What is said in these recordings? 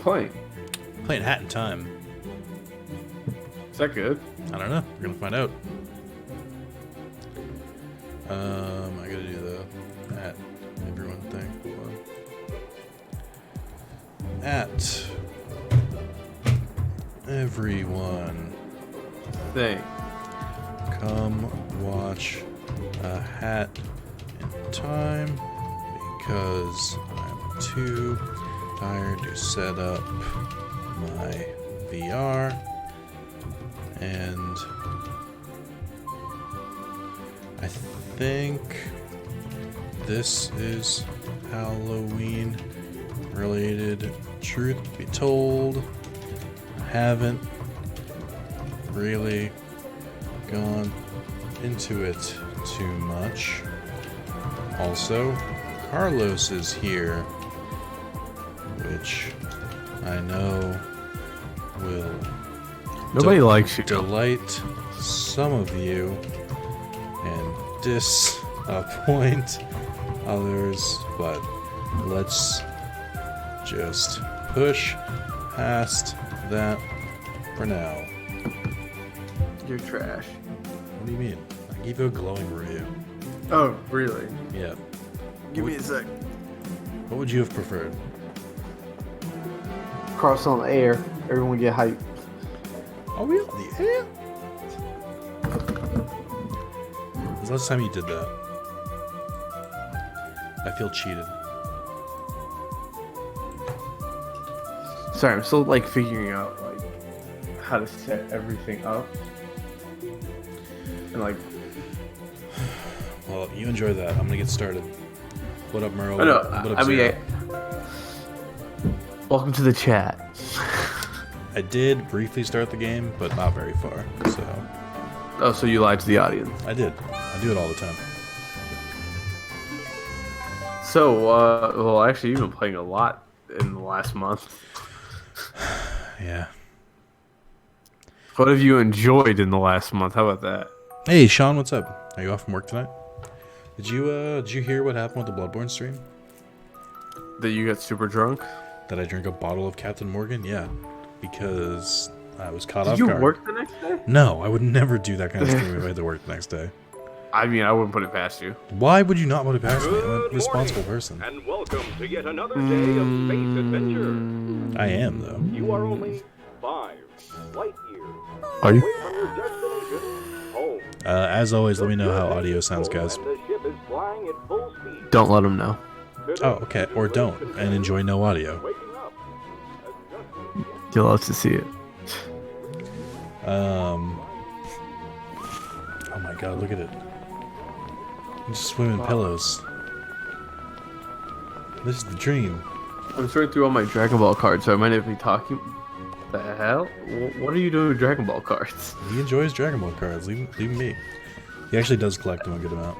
playing? Playing Hat in Time. Is that good? I don't know. We're gonna find out. I gotta do the at everyone thing. Hold on. At everyone. Thing. Come watch a Hat in Time because I'm too tired to set up my VR and I think this is Halloween related. Truth be told, I haven't really gone into it too much. Also, Carlos is here, which I know will Nobody likes you. delight some of you and disappoint others, but let's just push past that for now. You're trash. What do you mean? I gave you a glowing review. Oh, really? Yeah. Give me a sec. What would you have preferred? Cross on the air. Everyone get hyped. Are we on the air? When's the last time you did that? I feel cheated. Sorry, I'm still like figuring out like how to set everything up. And like, Well, you enjoy that. I'm gonna get started. What up, Merle? I know. What up, I mean, Zero? welcome to the chat. I did briefly start the game, but not very far. So Oh, so you lied to the audience. I did. I do it all the time. So, well, actually, you've been playing a lot in the last month. Yeah. What have you enjoyed in the last month? How about that? Hey, Sean, what's up? Are you off from work tonight? Did you hear what happened with the Bloodborne stream? That you got super drunk? That I drank a bottle of Captain Morgan? Yeah, because I was caught Did off you guard. work the next day? No, I would never do that kind of stream if I had to work the next day. I mean, I wouldn't put it past you. Why would you not want to pass me? I'm a Good responsible morning, person. and welcome to yet another day of space adventure. I am, though. You are only 5 light years Are you? away from your destination, home. As always, let me know how audio sounds, guys. And the ship is flying at full speed. Don't let them know. Oh, okay. Or don't, and enjoy no audio. Waking up as just You'll love to see it. Oh my god, look at it. You just swim in pillows. This is the dream. I'm sorting through all my Dragon Ball cards, so I might not be talking. The hell? What are you doing with Dragon Ball cards? He enjoys Dragon Ball cards. Leave him be. He actually does collect them a good amount.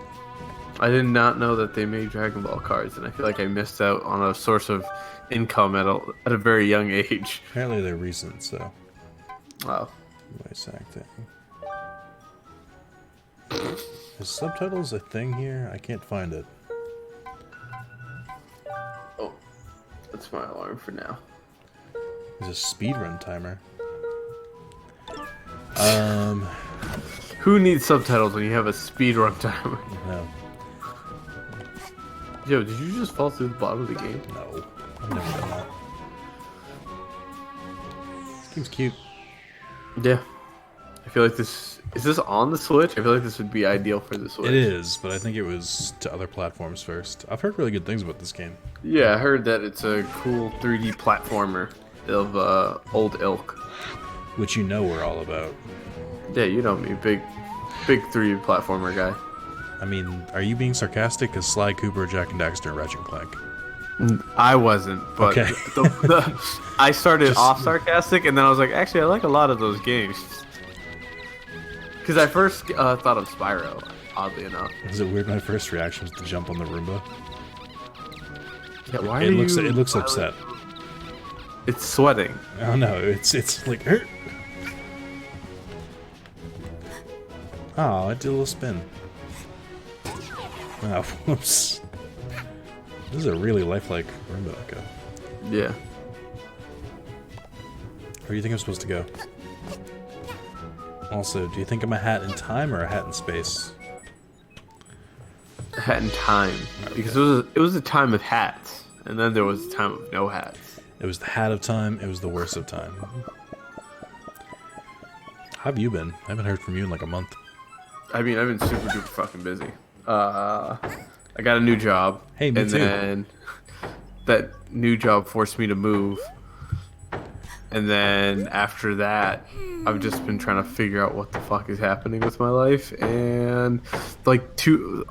I did not know that they made Dragon Ball cards, and I feel like I missed out on a source of income at a very young age. Apparently they're recent, so. Wow. Voice acting. Is subtitles a thing here? I can't find it. Oh, that's my alarm for now. There's a speedrun timer. Who needs subtitles when you have a speedrun timer? No. Yo, did you just fall through the bottom of the game? No. I've never done that. Seems cute. Yeah. I feel like this... Is this on the Switch? I feel like this would be ideal for the Switch. It is, but I think it was to other platforms first. I've heard really good things about this game. Yeah, I heard that it's a cool 3D platformer of old ilk. Which you know we're all about. Yeah, you know me, big 3D platformer guy. I mean, are you being sarcastic? Because Sly Cooper, Jack and Daxter, and Ratchet and Clank. I wasn't, but Okay. I started off sarcastic, and then I was like, actually, I like a lot of those games. Because I first thought of Spyro, oddly enough. Is it weird? My first reaction was to jump on the Roomba. Yeah, why It are looks you... it looks upset. It's sweating. Oh no, it's like hurt. Oh, I did a little spin. Oh, whoops. This is a really lifelike Roomba Echo. Yeah. Where do you think I'm supposed to go? Also, do you think I'm a hat in time or a hat in space? A hat in time, because it was a time of hats, and then there was a time of no hats. It was the hat of time. It was the worst of time. How have you been? I haven't heard from you in like a month. I mean, I've been super duper fucking busy. I got a new job. Hey, me and too. then that new job forced me to move. And then after that, I've just been trying to figure out what the fuck is happening with my life. And like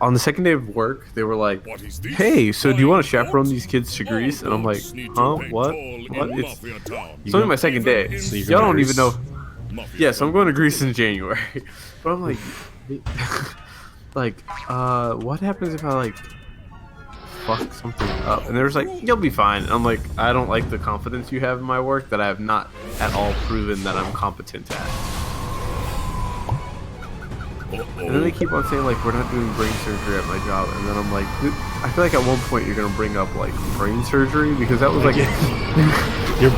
on the second day of work, they were like, "Hey, so do you want to chaperone these kids to Greece?" And I'm like, "Huh? What? What?" It's only my second day. So you're Y'all going don't to even know. Yes, I'm going to Greece in January. But I'm like, what happens if I like fuck something up? And they was like, "You'll be fine." And I'm like, I don't like the confidence you have in my work that I have not at all proven that I'm competent at. And then they keep on saying like, we're not doing brain surgery at my job. And then I'm like, I feel like at one point you're gonna bring up like brain surgery, because that was like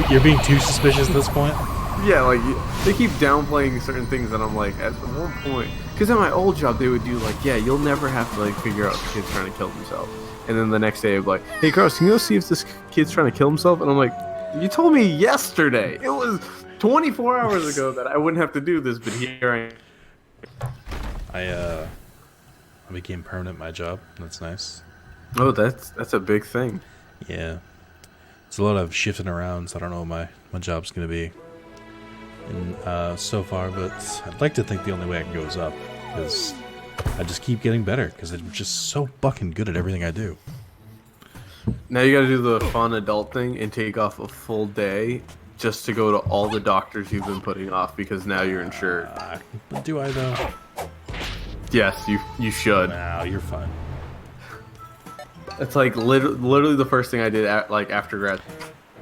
You're being too suspicious at this point? yeah, like they keep downplaying certain things, and I'm like, at one point, because at my old job they would do like, yeah, you'll never have to like figure out if the kid's trying to kill themselves. And then the next day I'd be like, hey Carlos, can you go see if this kid's trying to kill himself? And I'm like, you told me yesterday, it was 24 hours ago, that I wouldn't have to do this, but here I am. I became permanent at my job. That's nice. Oh, that's a big thing. Yeah. It's a lot of shifting around, so I don't know what my job's gonna be so far, but I'd like to think the only way I can go is up, because I just keep getting better, because I'm just so fucking good at everything I do. Now you gotta do the fun adult thing and take off a full day just to go to all the doctors you've been putting off, because now you're insured. Do I though? Yes, you should. No, you're fine. It's like literally the first thing I did after grad.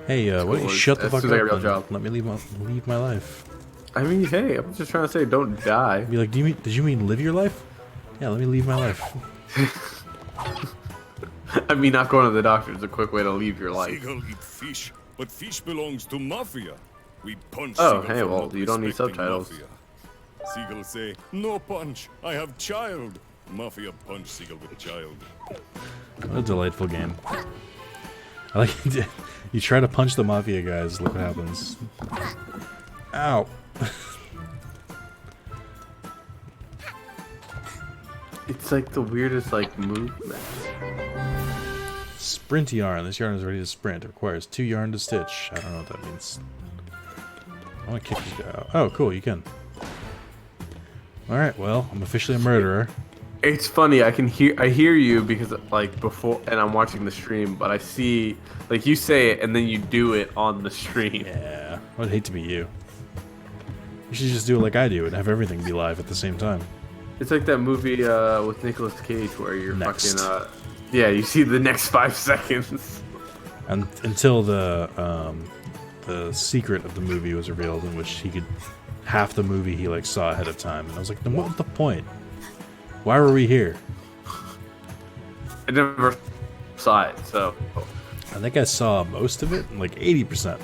Hey, why don't you shut the as fuck soon as I up got a and job. let me leave my life? I mean, hey, I'm just trying to say, don't die. Be like, did you mean live your life? Yeah, let me leave my life. I mean, not going to the doctor is a quick way to leave your life. Seagull eat fish, but fish belongs to mafia. We punch Oh, Seagull hey, for well, not you don't need respecting subtitles. Mafia. Seagull say, no punch, I have child. Mafia punch Seagull with child. What a delightful game. I like you try to punch the mafia guys, look what happens. Ow. It's like the weirdest like movement. Sprint yarn. This yarn is ready to sprint. It requires 2 yarn to stitch. I don't know what that means. I want to kick this guy out. Oh, cool, you can. Alright, well, I'm officially a murderer. It's funny. I hear you because like before, and I'm watching the stream, but I see like you say it and then you do it on the stream. Yeah, I would hate to be you. You should just do it like I do and have everything be live at the same time. It's like that movie with Nicolas Cage where you're Next. fucking yeah, you see the next 5 seconds. And until the secret of the movie was revealed, in which he could half the movie he like saw ahead of time, and I was like, then what was the point? Why were we here? I never saw it, so I think I saw most of it, like 80%.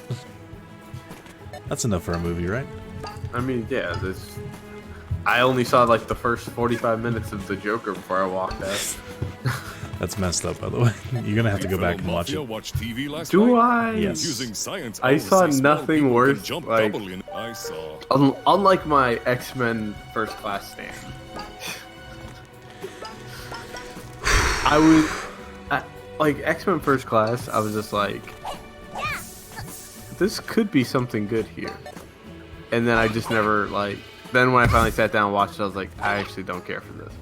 That's enough for a movie, right? I mean, yeah, I only saw like the first 45 minutes of the Joker before I walked out. That's messed up, by the way. You're gonna have to go back and watch Mafia it. watch TV last Do night? I? Yes. Using science, I saw say small nothing people worse, can Jump like- double in. I saw. Unlike my X-Men First Class stand, I was like X-Men First Class. I was just like, this could be something good here, and then I just never like. Then when I finally sat down and watched it, I was like, I actually don't care for this.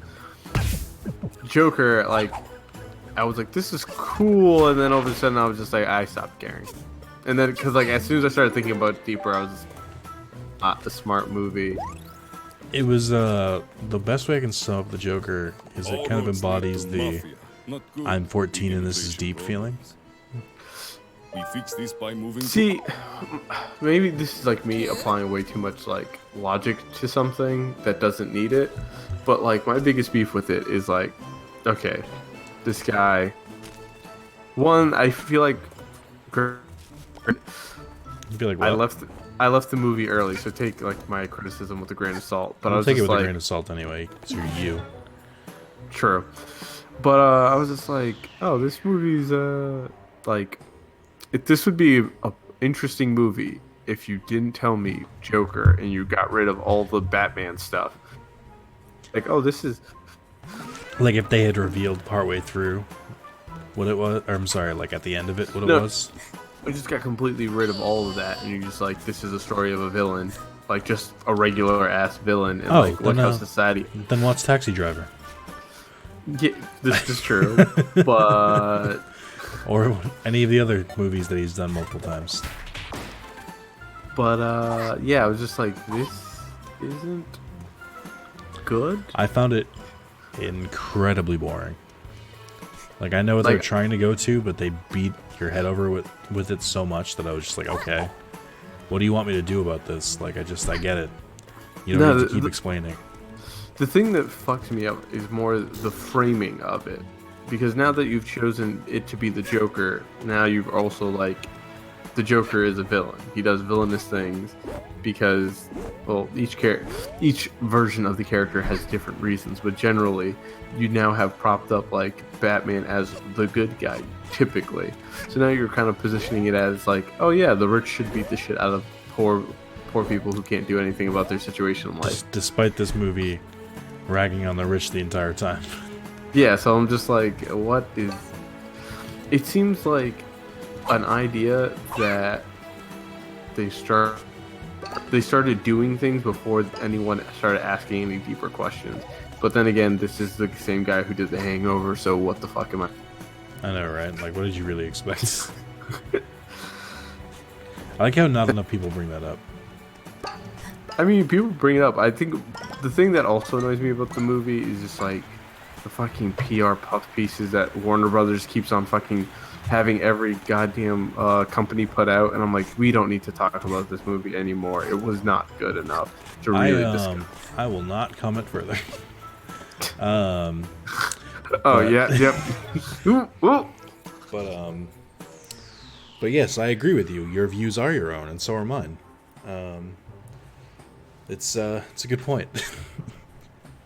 Joker, like, I was like, this is cool, and then all of a sudden I was just like, I stopped caring. And then, because like as soon as I started thinking about it deeper, I was not a smart movie. It was the best way I can sum up the Joker is it kind of embodies the I'm 14 and this is deep feeling. We fix this by moving. See, maybe this is like me applying way too much like logic to something that doesn't need it. But like my biggest beef with it is like, okay, this guy. One, I feel like You'd be like, I what? left the movie early, so take like my criticism with a grain of salt. But I I'll was take it just with like, a grain of salt anyway, because you're you. true. But I was just like, oh, this movie's like, this would be a interesting movie if you didn't tell me Joker and you got rid of all the Batman stuff. Like, oh, this is Like if they had revealed partway through what it was, or I'm sorry, like at the end of it, what it No. was. we just got completely rid of all of that, and you're just like, this is a story of a villain, like just a regular ass villain, and Oh, like look then, how society. Then watch Taxi Driver, Yeah, this is true, but or any of the other movies that he's done multiple times. yeah, I was just like, this isn't good. I found it incredibly boring. Like I know what they're Like- trying to go to, but they beat your head over with it so much that I was just like, okay, what do you want me to do about this? Like I get it. You don't No, need to keep explaining. The thing that fucks me up is more the framing of it. Because now that you've chosen it to be the Joker, now you've also like, the Joker is a villain. He does villainous things because, well, each version of the character has different reasons, but generally, you now have propped up like Batman as the good guy, typically. So now you're kind of positioning it as like, oh yeah, the rich should beat the shit out of poor people who can't do anything about their situation in life. Despite this movie ragging on the rich the entire time. Yeah, so I'm just like, what is... It seems like an idea that they started doing things before anyone started asking any deeper questions. But then again, this is the same guy who did The Hangover, so what the fuck am I... I know, right? Like, what did you really expect? I like how not enough people bring that up. I mean, people bring it up. I think the thing that also annoys me about the movie is just like the fucking PR puff pieces that Warner Brothers keeps on fucking having every goddamn company put out, and I'm like, we don't need to talk about this movie anymore. It was not good enough to really discuss. I will not comment further. Oh but- yeah, yep. Ooh, ooh. But yes, I agree with you. Your views are your own, and so are mine. It's a good point.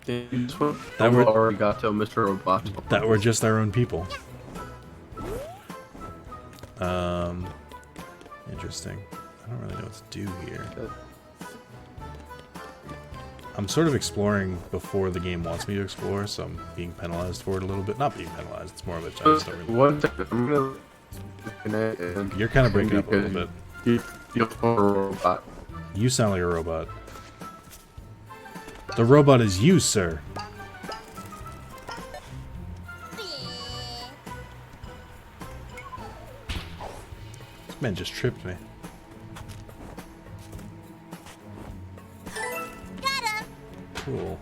You just went That were- arigato, Mr. Roboto. That we're just our own people. Interesting. I don't really know what to do here. I'm sort of exploring before the game wants me to explore, so I'm being penalized for it a little bit. Not being penalized, it's more of a chance. One second, I'm gonna disconnect and You're kind of breaking up a little bit. You're a robot. You sound like a robot. The robot is you, sir. This man just tripped me. Cool.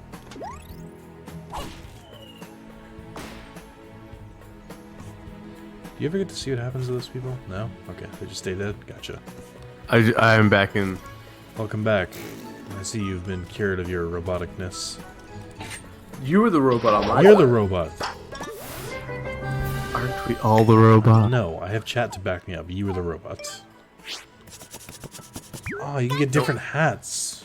Do you ever get to see what happens to those people? No? Okay, they just stay dead? Gotcha. I am back in. Welcome back. I see you've been cured of your roboticness. You were the robot on my You're the robot. Aren't we all the robot? No, I have chat to back me up. You were the robot. Oh, you can get different hats.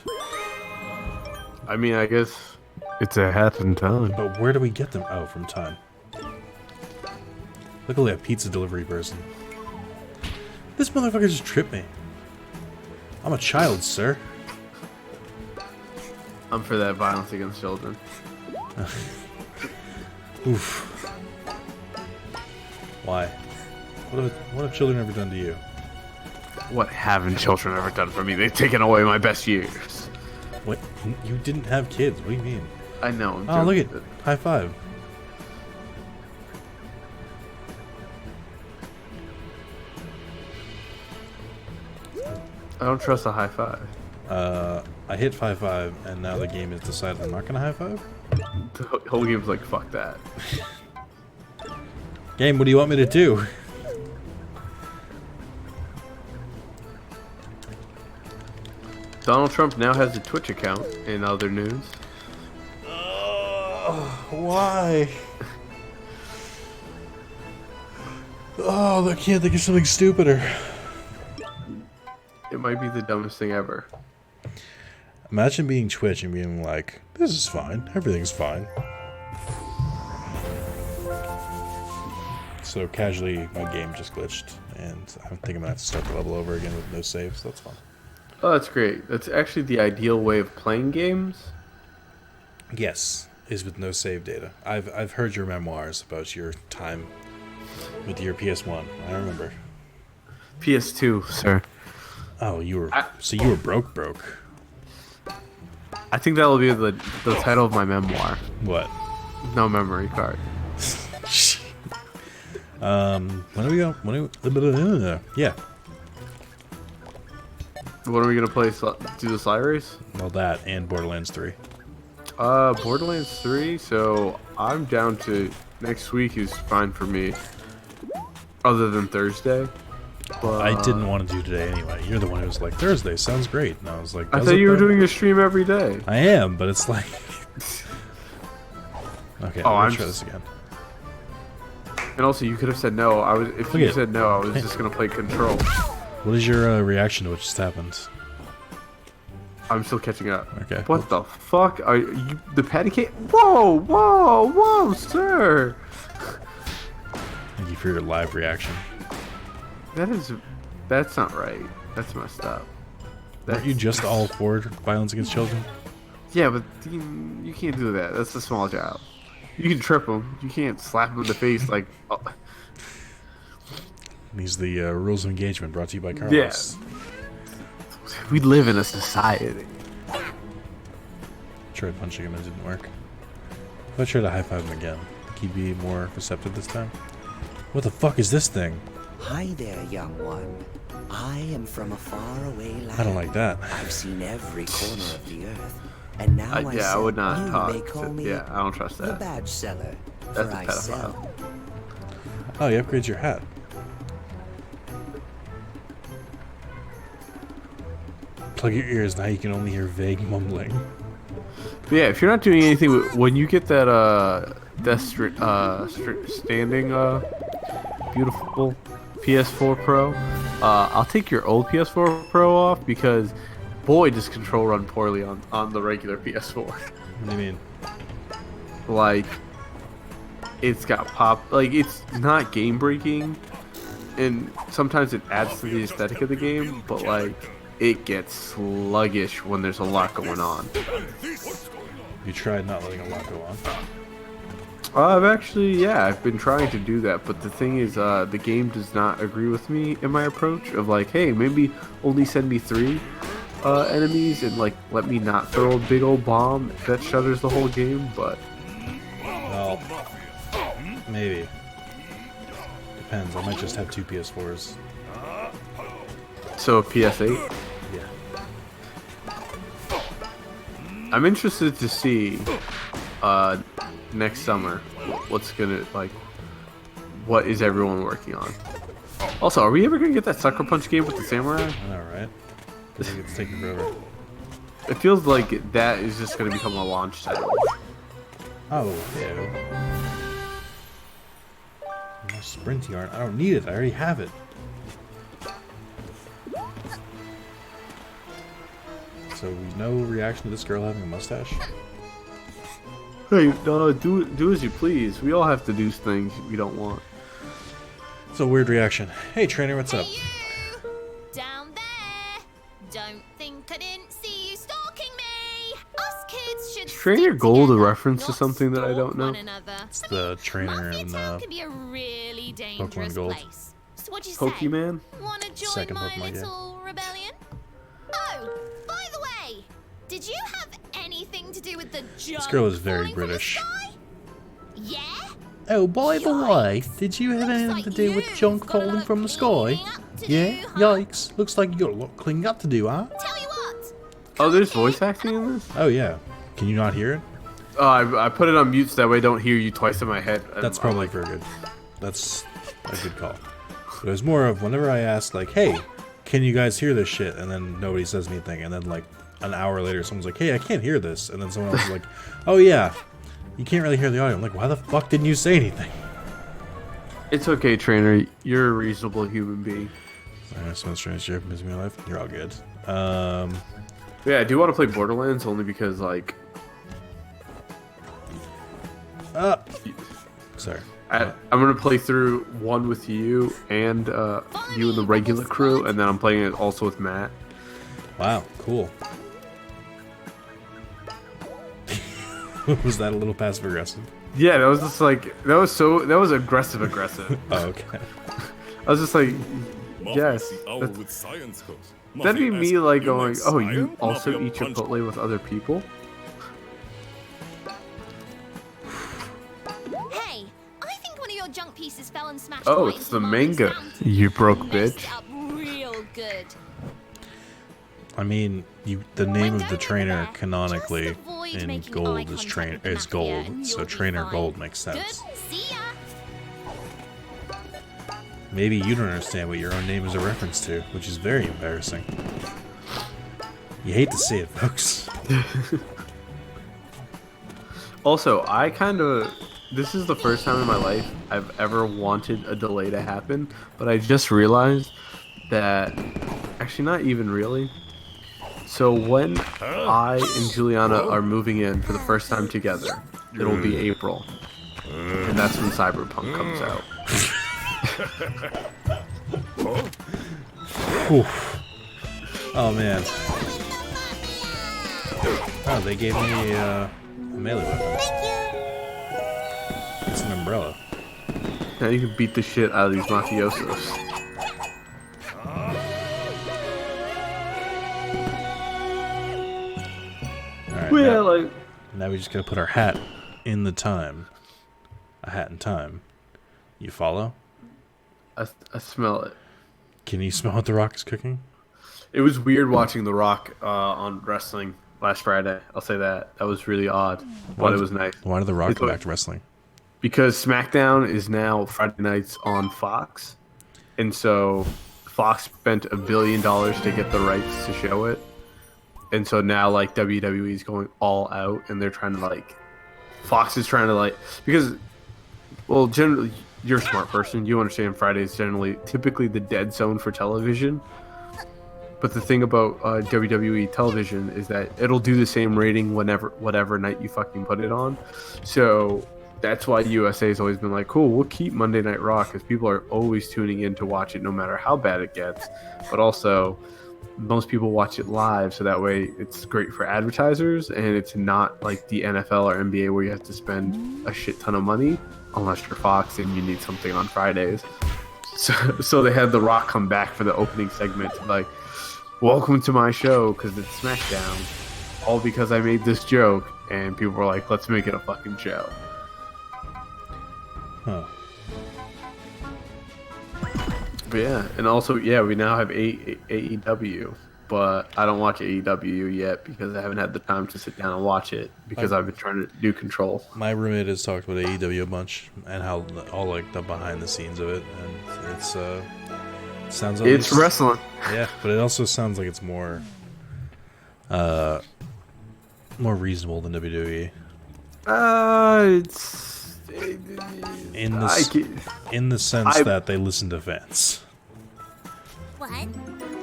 I mean, I guess it's a hat in time. But where do we get them? Oh, from time. Look at that pizza delivery person. This motherfucker just tripped me. I'm a child, sir. I'm for that violence against children. Oof. Why? What have children ever done to you? What haven't children ever done for me? They've taken away my best years. What? You didn't have kids. What do you mean? I know. I'm Oh, look joking. at high five. I don't trust a high five. I hit 5-5, and now the game has decided I'm not gonna high five. The whole game's like, fuck that. Game, what do you want me to do? Donald Trump now has a Twitch account in other news. Why? Oh, I can't think of something stupider. might be the dumbest thing ever. Imagine being Twitch and being like, this is fine. Everything's fine. So casually, my game just glitched, and I'm thinking I'm gonna have to start the level over again with no saves. That's fun. Oh, that's great. That's actually the ideal way of playing games. Yes, is with no save data. I've heard your memoirs about your time with your PS1. I remember. PS2, sir. Oh, so you were broke. I think that'll be the title of my memoir. What? No memory card. When do we go? Yeah. What are we gonna play? Do the Sly Race? Well, that and Borderlands 3. Borderlands 3. So I'm down to next week is fine for me. Other than Thursday. But, I didn't want to do today anyway. You're the one who was like, Thursday sounds great. And I was like, I does thought it you were though? doing a stream every day. I am, but it's like... Okay, Oh, I'm I'm try just- this again. And also, you could have said no. If Look you at- said no, I was just gonna play Control. What is your reaction to what just happened? I'm still catching up. Okay. What the fuck are you? The patty cake? Whoa, sir! Thank you for your live reaction. That's not right. That's messed up. Aren't you just all for violence against children? Yeah, but you can't do that. That's a small job. You can trip him. You can't slap him in the face like. Oh. These are the rules of engagement brought to you by Carlos. We live in a society. Tried punching him and it didn't work. If I try to high five him again, think he'd be more receptive this time? What the fuck is this thing? Hi there, young one. I am from a faraway land. I don't like that. I've seen every corner of the earth, and now I would not you talk. may call me Yeah, I don't trust the that. badge seller. That's for a I pedophile. sell. Oh, you upgrade your hat. Plug your ears, now you can only hear vague mumbling. But yeah, if you're not doing anything, when you get that standing beautiful PS4 Pro, I'll take your old PS4 Pro off because boy does control run poorly on the regular PS4. What do you mean? Like it's got pop, like it's not game breaking, and sometimes it adds to the aesthetic of the game, but like it gets sluggish when there's a lot going on. You tried not letting a lot go on. I've been trying to do that, but the thing is, the game does not agree with me in my approach of like, hey, maybe only send me 3 enemies and like let me not throw a big old bomb that shutters the whole game. But Well, maybe. Depends. I might just have 2 PS4s. so PS8, Yeah. I'm interested to see next summer what's gonna like. What is everyone working on? Also, are we ever gonna get that Sucker Punch game with the samurai? I know, right? I think it's taking forever. It feels like that is just gonna become a launch title. Oh, yeah. More sprint yarn. I don't need it. I already have it. So, no reaction to this girl having a mustache? Hey, no, do as you please. We all have to do things we don't want. It's a weird reaction. Hey, trainer, what's up? Hey, you! Down there! Don't think I didn't see you stalking me! Us kids should Trainer stick Gold a together, reference to not something that I stalk don't know? one another. It's the trainer Mafia in Town can be a really dangerous Gold. place. So what'd you say? Pokemon? Wanna join Second my Pokemon game. little rebellion? Oh, by the way, did you have anything to do with the junk girl is very falling from the British. sky? Yeah? Oh, by the way, Yikes. did you have Looks anything like to do with you've junk got a lot falling of from the sky? cleaning up to Yeah? do, huh? Yikes. Looks like you got a lot of cleaning up to do, huh? Tell you what. Oh, there's voice acting in this? Oh, yeah. Can you not hear it? Oh, I put it on mute so that way I don't hear you twice in my head. That's probably for a good. That's a good call. But it was more of whenever I asked, like, hey, can you guys hear this shit? And then nobody says anything. And then, like, an hour later, someone's like, hey, I can't hear this. And then someone else is like, oh, yeah, you can't really hear the audio. I'm like, why the fuck didn't you say anything? It's okay, Trainer. You're a reasonable human being. So strange you're missing my life. You're all good. Yeah, I do want to play Borderlands only because like Sorry. I'm gonna play through one with you and you and the regular crew, and then I'm playing it also with Matt. Wow, cool. Was that a little passive aggressive? Yeah, that was just like that was aggressive. Oh, okay. I was just like, Muffy yes. the owl That's- with science goes. That'd be Muffy me asks, like "You going, like oh, you science?" also Muffy eat punch- Chipotle with other people? Hey, I think one of your junk pieces fell and smashed Oh, right it's into the Marley's manga. fountain. You broke Messed bitch. it up real good. I mean, the name of When the don't trainer over there, canonically just avoid in making eye gold is contact train with the is mafia gold, and so you'll be trainer fine. gold makes Good. sense. See ya. Maybe you don't understand what your own name is a reference to, which is very embarrassing. You hate to see it, folks. Also, this is the first time in my life I've ever wanted a delay to happen, but I just realized that, actually not even really. So when I and Juliana are moving in for the first time together, it'll be April. And that's when Cyberpunk comes out. Oof. Oh man. Oh, they gave me a melee weapon. It's an umbrella. Now you can beat the shit out of these mafiosos. Alright, Yeah, now, like now we just gotta put our hat in the time. A hat in time. You follow? I smell it. Can you smell what The Rock is cooking? It was weird watching The Rock on wrestling last Friday. I'll say that. That was really odd, but it was nice. Why did The Rock It's go like- back to wrestling? Because SmackDown is now Friday nights on Fox, and so Fox spent $1 billion to get the rights to show it, and so now like WWE is going all out, and they're trying to like, Fox is trying to like, because, well, generally you're a smart person, you understand Friday is typically the dead zone for television. But the thing about WWE television is that it'll do the same rating whatever night you fucking put it on. So that's why USA has always been like, cool, we'll keep Monday Night Raw because people are always tuning in to watch it no matter how bad it gets. But also, most people watch it live, so that way it's great for advertisers, and it's not like the NFL or NBA where you have to spend a shit ton of money unless you're Fox and you need something on Fridays. So they had The Rock come back for the opening segment, like, welcome to my show because it's SmackDown, all because I made this joke, and people were like, let's make it a fucking show. Huh. But yeah, and also, yeah, we now have AEW, but I don't watch AEW yet because I haven't had the time to sit down and watch it because I've been trying to do Control. My roommate has talked about AEW a bunch and how all like the behind the scenes of it, and it's sounds like It's wrestling. Yeah, but it also sounds like it's more reasonable than WWE It's in I the get- in the sense I- that they listen to fans. What?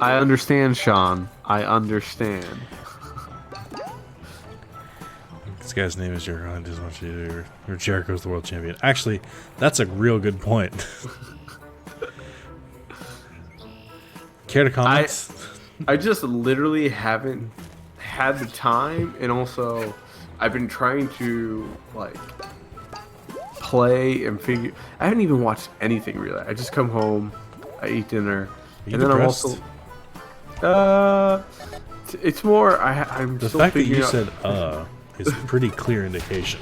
I understand, Sean. I understand. This guy's name is Jericho. I just want you to. Or Jericho's the world champion. Actually, that's a real good point. Care to comment? I just literally haven't had the time, and also I've been trying to like play and figure. I haven't even watched anything really. I just come home, I eat dinner, Are you and then depressed? I'm also. It's more. I'm The still fact that figuring you out- said is a pretty clear indication.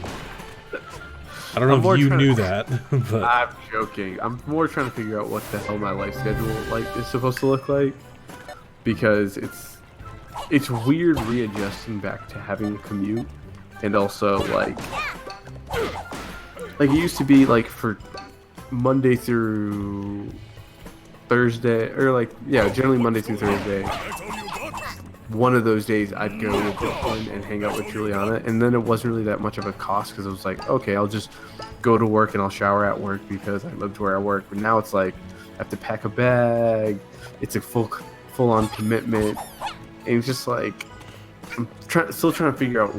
I don't I'm know more if you trying- knew that, but I'm joking. I'm more trying to figure out what the hell my life schedule is supposed to look like, because it's weird readjusting back to having a commute, and also like it used to be like for Monday through Thursday, or like generally Monday through Thursday. One of those days I'd go to Brooklyn and hang out with Juliana, and then it wasn't really that much of a cost because it was like, okay, I'll just go to work and I'll shower at work because I lived where I work. But now it's like I have to pack a bag. It's a full-on commitment. And it's just like I'm still trying to figure out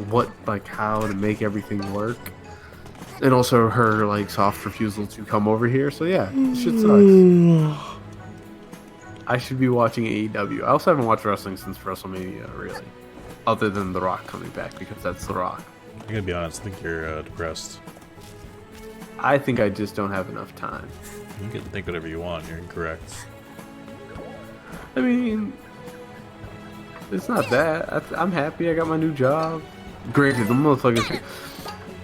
how to make everything work. And also her like soft refusal to come over here. So yeah, shit sucks. I should be watching AEW. I also haven't watched wrestling since WrestleMania, really. Other than The Rock coming back, because that's The Rock. I'm gonna be honest. I think you're depressed. I think I just don't have enough time. You can think whatever you want. You're incorrect. I mean, it's not that. I'm happy. I got my new job. Granted, the motherfuckers.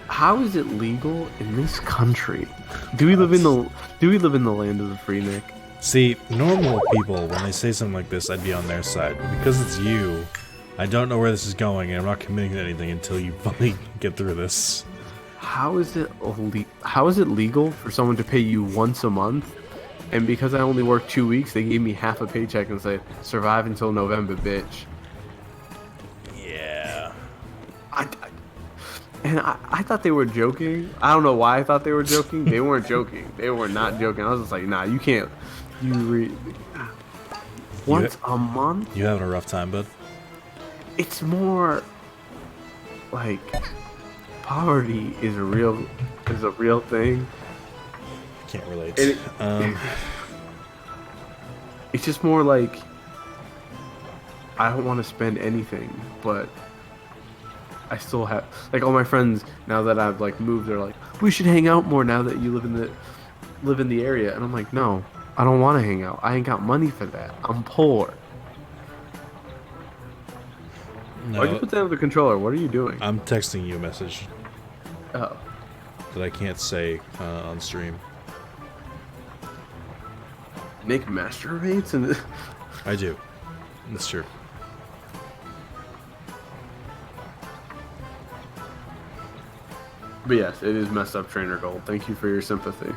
How is it legal in this country? Do we live in the land of the free, Nick? See, normal people, when they say something like this, I'd be on their side. But because it's you, I don't know where this is going, and I'm not committing to anything until you finally get through this. How is it legal for someone to pay you once a month? And because I only worked 2 weeks, they gave me half a paycheck and said, "Survive until November, bitch." Yeah. I thought they were joking. I don't know why I thought they were joking. They weren't joking. They were not joking. I was just like, nah, you can't. Once a month? You having a rough time, bud? It's more like poverty is a real thing. Can't relate. It's just more like I don't want to spend anything, but I still have like all my friends now that I've like moved. They're like, we should hang out more now that you live in the area, and I'm like, no, I don't want to hang out. I ain't got money for that. I'm poor. No, Why'd you put down the controller? What are you doing? I'm texting you a message Oh, that I can't say on stream. Nick masturbates and I do. That's true. but yes, it is messed up, Trainer Gold. Thank you for your sympathy.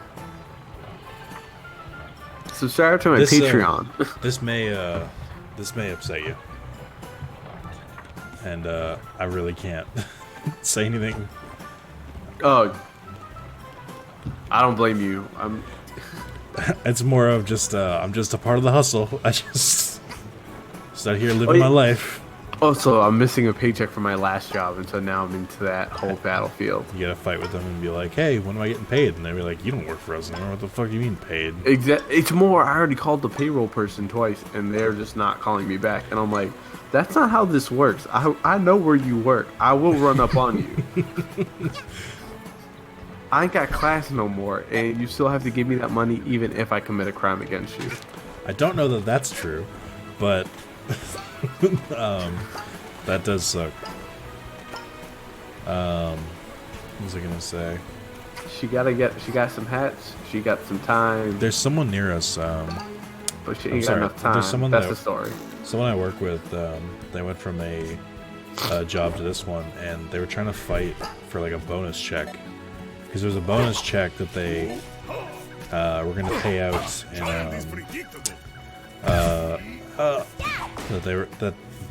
Subscribe to my Patreon. This may upset you, and I really can't say anything. Oh, I don't blame you. It's more of just I'm just a part of the hustle. I just out here living my life. Also, I'm missing a paycheck from my last job, and so now I'm into that whole battlefield. You gotta fight with them and be like, "Hey, when am I getting paid?" And they'll be like, "You don't work for us anymore. What the fuck do you mean paid?" It's more. I already called the payroll person twice, and they're just not calling me back. And I'm like, that's not how this works. I know where you work. I will run up on you. I ain't got class no more, and you still have to give me that money even if I commit a crime against you. I don't know that that's true, but that does suck. What was I gonna say? She got some hats. She got some time. There's someone near us. But she ain't got enough time. There's someone That's the story. Someone I work with. They went from a job to this one, and they were trying to fight for like a bonus check. Because there's a bonus check that they were going to pay out,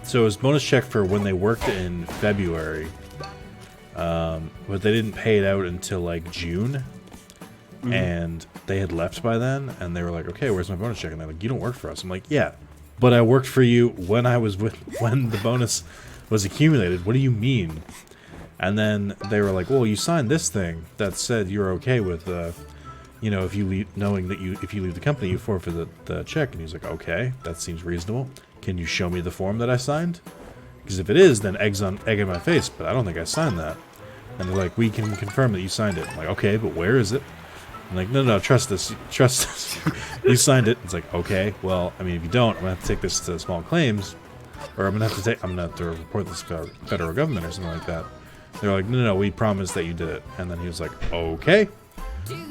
so it was bonus check for when they worked in February, but they didn't pay it out until like June, and they had left by then, and they were like, "Okay, where's my bonus check?" And they're like, "You don't work for us." I'm like, "Yeah, but I worked for you when when the bonus was accumulated. What do you mean?" And then they were like, "Well, you signed this thing that said you're okay with, if you leave, knowing that if you leave the company, you forfeit the check." And he's like, "Okay, that seems reasonable. Can you show me the form that I signed? Because if it is, then egg in my face. But I don't think I signed that." And they're like, "We can confirm that you signed it." I'm like, "Okay, but where is it?" I'm like, "No, trust this. You signed it." It's like, "Okay, well, I mean, if you don't, I'm gonna have to take this to small claims, or I'm gonna have to report this to federal government or something like that." They're like, no, we promised that you did it. And then he was like, okay.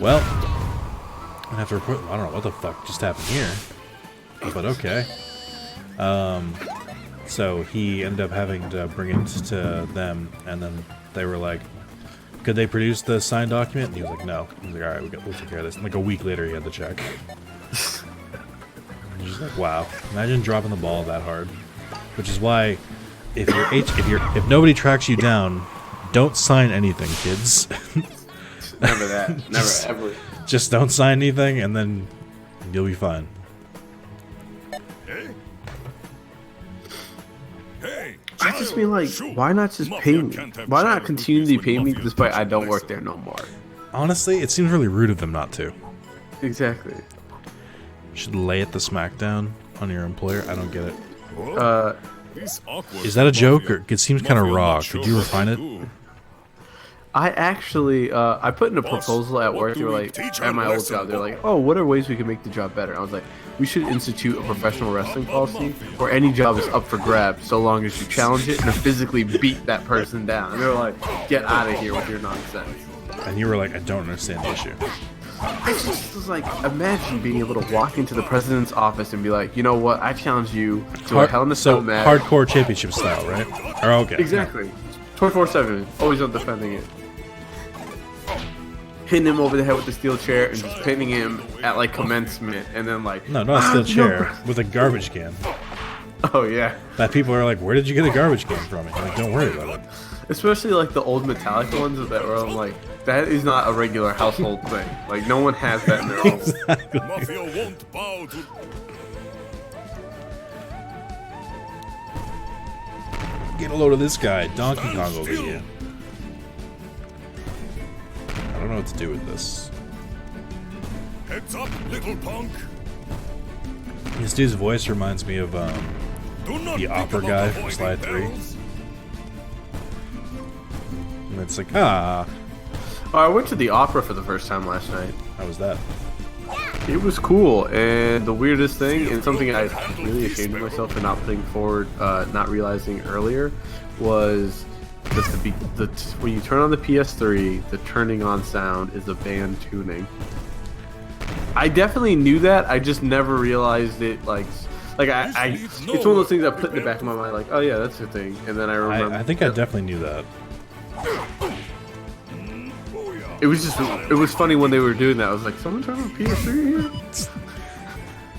Well, I have to report. I don't know what the fuck just happened here. But okay. So he ended up having to bring it to them. And then they were like, could they produce the signed document? And he was like, no. He was like, all right, we'll take care of this. And like a week later, he had the check. And he's like, wow. Imagine dropping the ball that hard. Which is why if nobody tracks you down, don't sign anything, kids. Never that. Never ever. Just don't sign anything, and then You'll be fine. Hey, I just mean like, why not just pay me? Why not continually pay me despite I don't work there no more? Honestly, it seems really rude of them not to. Exactly. Should lay it the smackdown on your employer. I don't get it. Is that a joke, or it seems kind of raw? Could you refine it? I actually, I put in a proposal at work. They were like, at my old job, they're like, oh, what are ways we can make the job better? I was like, we should institute a professional wrestling policy where any job is up for grabs so long as you challenge it and physically beat that person down. And they're like, get out of here with your nonsense. And you were like, I don't understand the issue. I just was like, imagine being able to walk into the president's office and be like, you know what, I challenge you to a Hell in a Cell match. Hardcore championship style, right? Or okay. Exactly. 24/7, always on defending it. Hitting him over the head with the steel chair and just pinning him at like commencement, and then like No, not a steel chair. With a garbage can. Oh yeah. That people are like, where did you get a garbage can from? And you're like, don't worry about it. Especially like the old metallic ones that were like, that is not a regular household thing. Like no one has that in their home. Mafia won't bow to... Get a load of this guy. Donkey Kong over here. I don't know what to do with this. Heads up, little punk. This dude's voice reminds me of Do not the think opera about guy from avoiding Slide 3. bells. And it's like, ah, Oh, I went to the opera for the first time last night. how was that? It was cool, and the weirdest thing, and something I was really ashamed of myself for not putting forward, not realizing earlier, was that when you turn on the PS3, the turning on sound is a band tuning. I definitely knew that. I just never realized it. Like it's one of those things I put in the back of my mind. Like, oh yeah, that's the thing. And then I remember. I think I definitely knew that. It was funny when they were doing that. I was like, someone turn on PS3 here?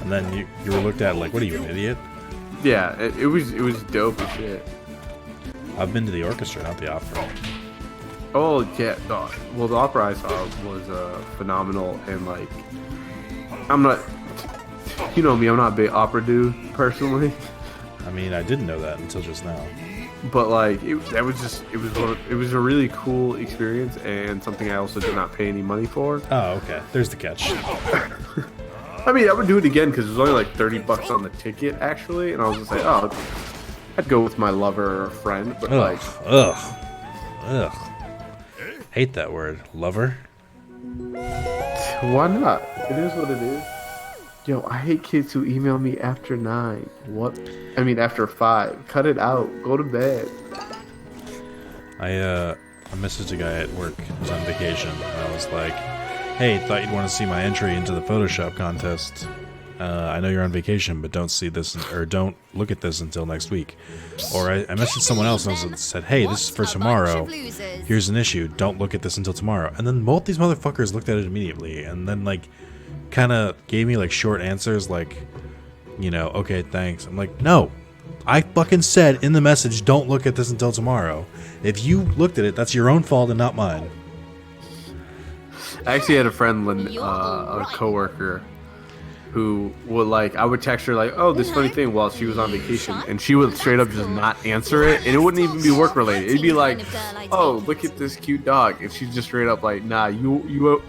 And then you were looked at like, what are you, an idiot? Yeah, it was dope as shit. I've been to the orchestra, not the opera. Oh yeah, well the opera I saw was phenomenal, and like I'm not, you know me, I'm not a big opera dude personally, I mean, I didn't know that until just now. but like it was a really cool experience and something I also did not pay any money for. Oh, okay. There's the catch. I mean, I would do it again because it was only like $30 on the ticket actually, and I was just like, oh, I'd go with my lover or friend, but like, Ugh. Hate that word, lover. why not? It is what it is. Yo, I hate kids who email me after 9. What? I mean, after 5. Cut it out. Go to bed. I messaged a guy at work who was on vacation. And I was like, "Hey, thought you'd want to see my entry into the Photoshop contest. I know you're on vacation, but don't see this or don't look at this until next week." Or I messaged someone else and said, "Hey, this is for tomorrow. Here's an issue. Don't look at this until tomorrow." And then both these motherfuckers looked at it immediately, and then like, kind of gave me like short answers, like, you know, okay, thanks. I'm like, no, I fucking said in the message, don't look at this until tomorrow. If you looked at it, that's your own fault and not mine. I actually had a friend, a coworker, who would like, I would text her like, oh, this funny thing while she was on vacation, and she would straight up just not answer it, and it wouldn't even be work related. It'd be like, oh, look at this cute dog, and she's just straight up like, nah, you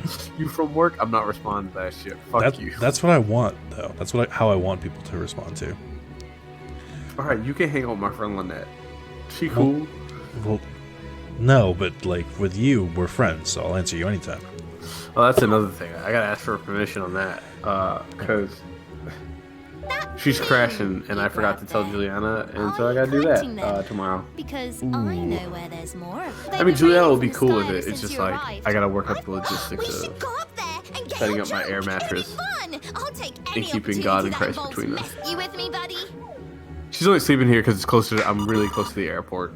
from work? I'm not responding to that shit. Fuck you. That's what I want, though. That's how I want people to respond to. All right, you can hang out with my friend Lynette. She cool. Well, no, but like with you, we're friends, so I'll answer you anytime. Oh, that's another thing. I gotta ask for permission on that, cause she's crashing, and I forgot to tell Juliana, and so I gotta do that tomorrow. Because I know where there's more. I mean, Juliana will be cool with it. It's just like I gotta work up the logistics We should of go up there and get setting your up my air jokes. It's gonna be mattress fun. I'll take any keeping God and opportunity Christ that between involves us. me. You with me, buddy? She's only sleeping here because it's closer. I'm really close to the airport.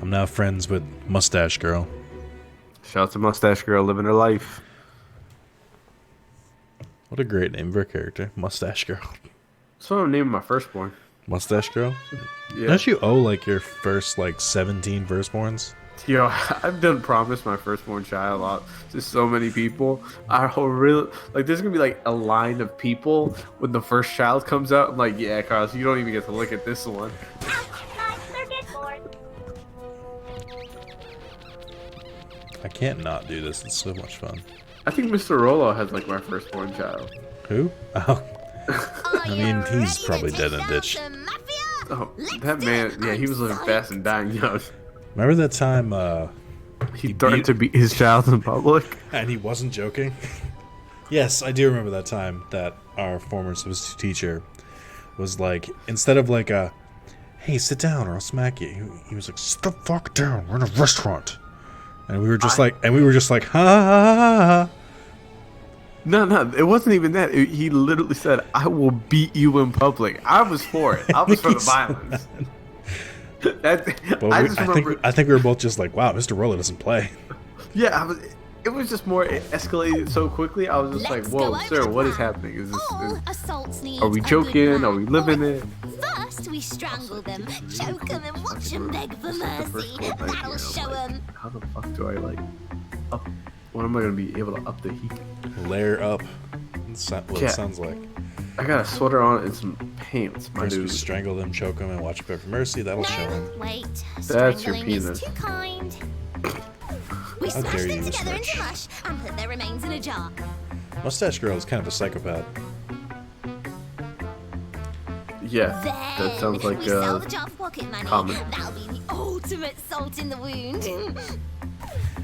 I'm now friends with Mustache Girl. Shout out to Mustache Girl living her life. What a great name for a character, Mustache Girl. That's what I'm naming my firstborn. Mustache Girl? Yeah. Don't you owe like your first like 17 firstborns? Yo, I've done promise my firstborn child out to so many people. I really like. There's gonna be like a line of people when the first child comes out. I'm like, yeah, Carlos, you don't even get to look at this one. I can't not do this. It's so much fun. I think Mr. Rolo has like my firstborn child. Who? Oh, Are I you mean, he's ready probably to dead take in a down ditch. some mafia? Oh, Let's that do man, it. yeah, he I'm was living psyched. fast and dying young. remember that time He threatened to beat his child in public. and he wasn't joking? Yes, I do remember that time that our former substitute teacher was like, instead of like a, hey, sit down or I'll smack you, he was like, sit the fuck down, we're in a restaurant. And we were just like, ha ha ha ha. No, it wasn't even that. He literally said, "I will beat you in public." I was for it. I was for the violence. But I just remember. I think we were both just like, wow, Mr. Roller doesn't play. Yeah, it was just more. It escalated so quickly. I was just Let's like, "Whoa, go over sir, the what is plan. happening? Is this? All assaults need Are we a good joking? plan. Are we living Alright, it?" First, we strangle them, choke them, and watch them beg for This is the first mercy. cold night That'll here. show I'm like, them. how the fuck do I like up? When am I gonna be able to up the heat? Layer up. That's what Yeah. it sounds like. I got a sweater on and some pants, my First we dude. strangle them, choke them, and watch them beg for mercy. That'll show them. No, wait. That's your Strangling penis. is too kind. We How smash dare them you, Miss together Mitch. into mush and put their remains in a jar. Mustache Girl is kind of a psychopath. Yeah, Then that sounds like we sell the jar for pocket money. common. That'll be the ultimate salt in the wound.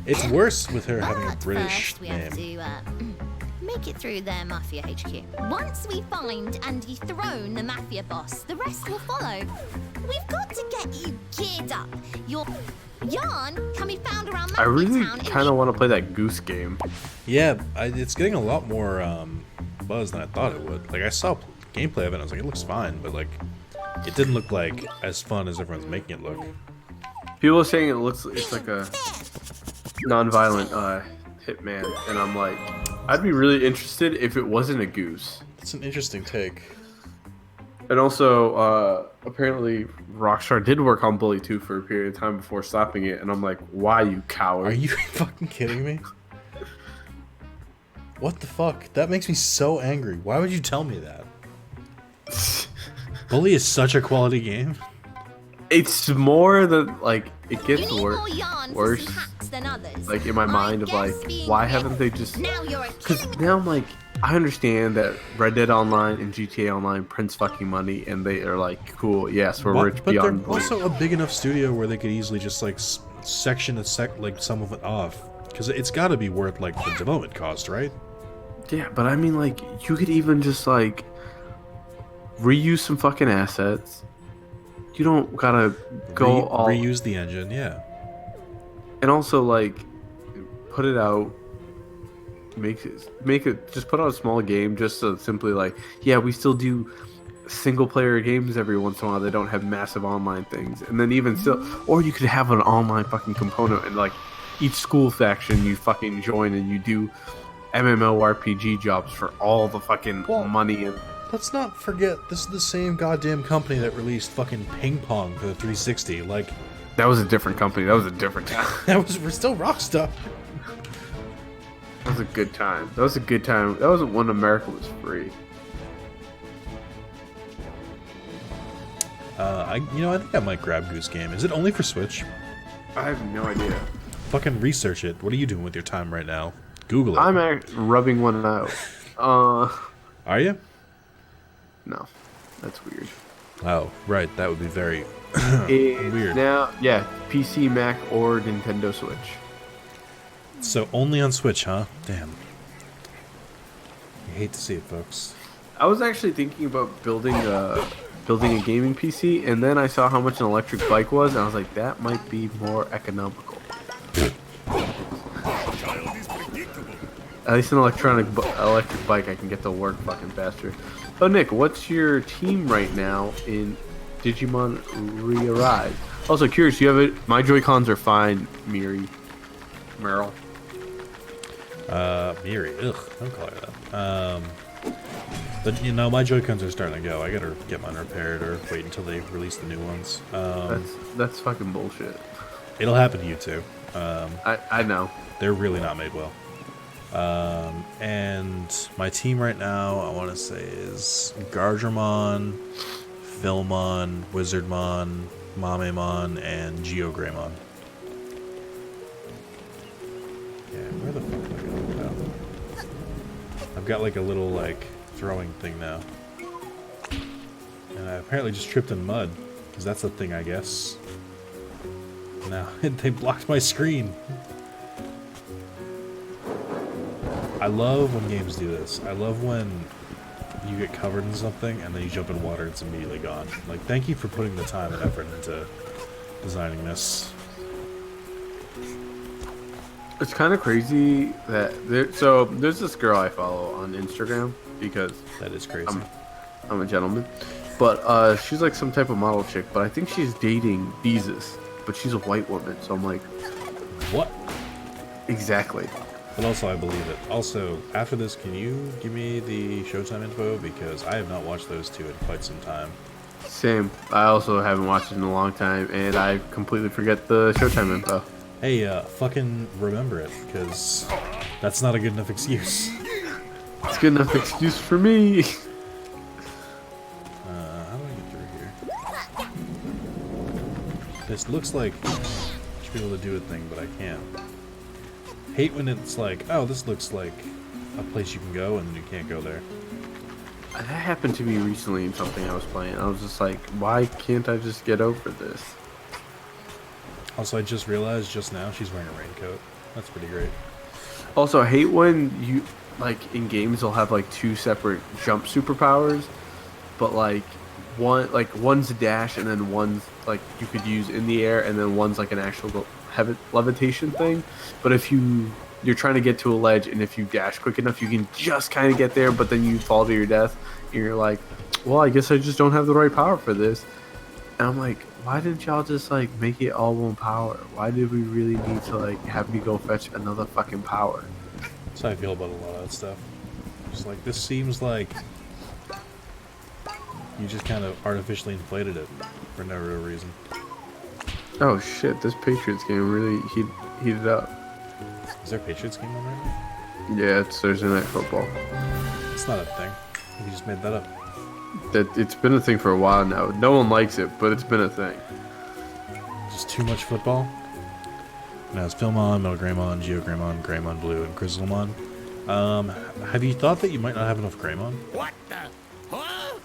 It's worse with her having a But British first we have name. to make it through their mafia HQ. Once we find and dethrone the mafia boss, the rest will follow. We've got to get you geared up. Your yarn can be found around I Mafia really Town in kind of want to play that goose game. Yeah, it's getting a lot more buzz than I thought it would. Like, I saw gameplay of it and I was like, it looks fine, but like, it didn't look like as fun as everyone's making it look. People are saying it's like a non-violent hitman, and I'm like, I'd be really interested if it wasn't a goose. It's an interesting take. And also, apparently, Rockstar did work on Bully 2 for a period of time before stopping it, and I'm like, why, you coward? Are you fucking kidding me? What the fuck? That makes me so angry. Why would you tell me that? Bully is such a quality game. It's more than, like, it You gets need more yarn for worse. some hacks than others. Like, in my mind of, like, guess being why red. haven't they just... Now you're a Because killing now I'm like, I understand that Red Dead Online and GTA Online prints fucking money, and they are like, cool, yes, we're rich But beyond they're belief. also a big enough studio where they could easily just like section like some of it off, because it's got to be worth like the development cost, right? Yeah, but I mean, like, you could even just, like, reuse some fucking assets. You don't gotta go all... Reuse the engine, yeah. And also, like, put it out, make it, just put out a small game just so simply, like, yeah, we still do single-player games every once in a while. They don't have massive online things. And then even still... Or you could have an online fucking component, and, like, each school faction you fucking join and you do MMORPG jobs for all the fucking Well, money and... Let's not forget, this is the same goddamn company that released fucking Ping Pong for the 360. Like, That was a different company. That was a different time. we're still Rockstar. That was a good time. That was a good time. That was when America was free. I think I might grab Goose Game. Is it only for Switch? I have no idea. Fucking research it. What are you doing with your time right now? Google it. I'm rubbing one out. Are you? No, that's weird. Oh, right. That would be very It's weird. Now, yeah, PC, Mac, or Nintendo Switch. So only on Switch, huh? Damn. You hate to see it, folks. I was actually thinking about building a gaming PC, and then I saw how much an electric bike was, and I was like, that might be more economical. Child is predictable. At least an electric bike, I can get to work fucking faster. Oh, Nick, what's your team right now in Digimon Re-Arise? Also, curious, you have it? My Joy-Cons are fine, Meryl. Miri. Ugh, don't call her that. But, my Joy-Cons are starting to go. I gotta get mine repaired or wait until they release the new ones. That's fucking bullshit. It'll happen to you too. I know. They're really not made well. And my team right now, I want to say, is Gardramon, Philmon, Wizardmon, Mamemon, and Geogreymon. Yeah, where the fuck am I going now? I've got like a little like throwing thing now. And I apparently just tripped in mud, because that's a thing, I guess. Now, they blocked my screen. I love when games do this. I love when you get covered in something and then you jump in water and it's immediately gone. Like, thank you for putting the time and effort into designing this. It's kind of crazy that there's this girl I follow on Instagram because That is crazy. I'm a gentleman, but she's like some type of model chick. But I think she's dating Beezus, but she's a white woman. So I'm like, What? exactly. But also, I believe it. Also, after this, can you give me the Showtime info? Because I have not watched those two in quite some time. Same. I also haven't watched it in a long time, and I completely forget the Showtime info. Hey, fucking remember it, because that's not a good enough excuse. It's good enough excuse for me. How do I get through here? This looks like I should be able to do a thing, but I can't. Hate when it's like, oh, this looks like a place you can go, and you can't go there. That happened to me recently in something I was playing. I was just like, why can't I just get over this? Also, I just realized just now she's wearing a raincoat. That's pretty great. Also, I hate when you, like, in games they'll have like two separate jump superpowers, but like one's a dash and then one's like you could use in the air, and then one's like an actual levitation thing. But if you're trying to get to a ledge, and if you dash quick enough, you can just kind of get there, but then you fall to your death, and you're like, well, I guess I just don't have the right power for this. And I'm like, why didn't y'all just like make it all one power? Why did we really need to like have me go fetch another fucking power? That's how I feel about a lot of that stuff. Just like, this seems like you just kind of artificially inflated it for no real reason. Oh shit, this Patriots game really heated up. Is there a Patriots game on right now? Yeah, it's Thursday Night Football. It's not a thing. You just made that up. It's been a thing for a while now. No one likes it, but it's been a thing. Just too much football. Now it's Philmon, Melgreymon, Geogreymon, Greymon Blue, and Crystalmon. Have you thought that you might not have enough Greymon? What the? Huh?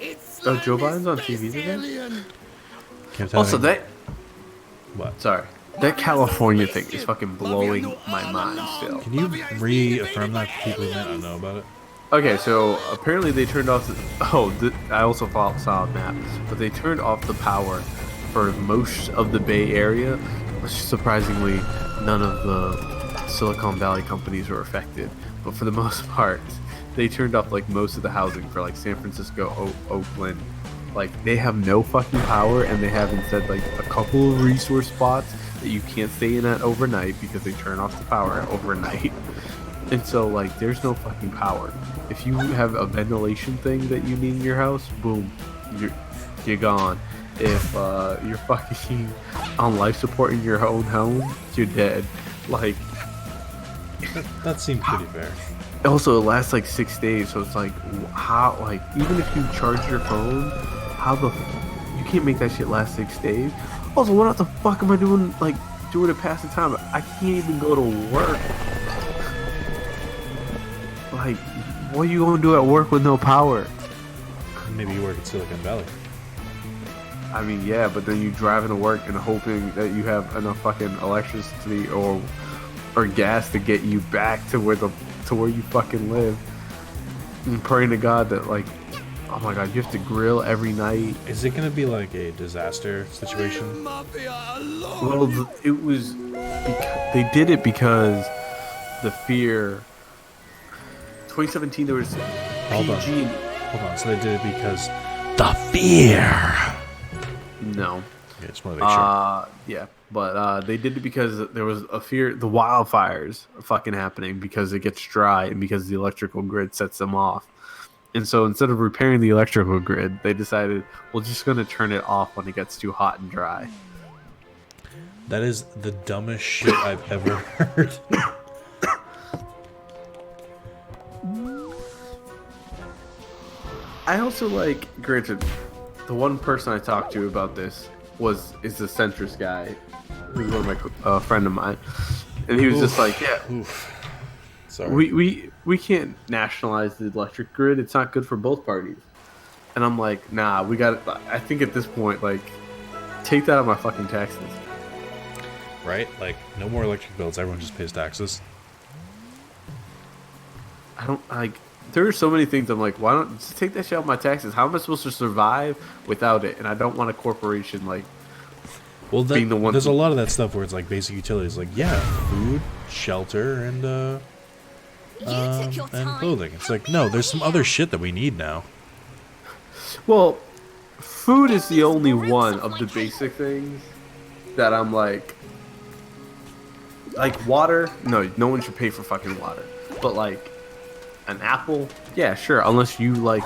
It's Oh, Joe Biden's on TV today? Can't tell Also, me- that What? sorry, that California thing is fucking blowing my mind still. Can you reaffirm that for people who might not know about it? Okay, so apparently they turned off I also saw a map, but they turned off the power for most of the Bay Area, which surprisingly none of the Silicon Valley companies were affected, but for the most part they turned off like most of the housing for like San Francisco, Oakland. Like, they have no fucking power, and they have instead like a couple of resource spots that you can't stay in at overnight because they turn off the power overnight. And so like there's no fucking power. If you have a ventilation thing that you need in your house, boom, you're gone. If you're fucking on life support in your own home, you're dead. Like, That seems pretty fair. also it lasts like 6 days, so it's like, how, like, even if you charge your phone, how the you can't make that shit last 6 days. Also, what the fuck am I doing, like, doing to pass the time? I can't even go to work. Like, what are you gonna do at work with no power? Maybe you work in Silicon Valley. I mean, yeah, but then you driving to work and hoping that you have enough fucking electricity or gas to get you back to where you fucking live, and praying to God that, like, oh my God, you have to grill every night. Is it gonna be like a disaster situation? Well, it was they did it because the fear. 2017 there was Hold on. PG. Hold on. So they did it because the fear. No. Okay, just want to make sure. Yeah, but they did it because there was a fear, the wildfires are fucking happening because it gets dry and because the electrical grid sets them off. And so instead of repairing the electrical grid, they decided we're just going to turn it off when it gets too hot and dry. That is the dumbest shit I've ever heard. I also like, granted, the one person I talked to about this is the centrist guy, who's one of my friend of mine, and he was just like, yeah, Sorry. we can't nationalize the electric grid. It's not good for both parties. And I'm like, nah, we got. I think at this point, like, take that out of my fucking taxes. Right? Like, no more electric bills. Everyone just pays taxes. I don't like. There are so many things I'm like, why don't just take that shit out of my taxes? How am I supposed to survive without it? And I don't want a corporation like. Well, being the one there's a lot of that stuff where it's like basic utilities, like food, shelter, and You took your time. clothing. It's like, no, there's some other shit that we need now. Well, food is the only one of the basic things that I'm like water. No one should pay for fucking water. But like an apple, yeah, sure. Unless you like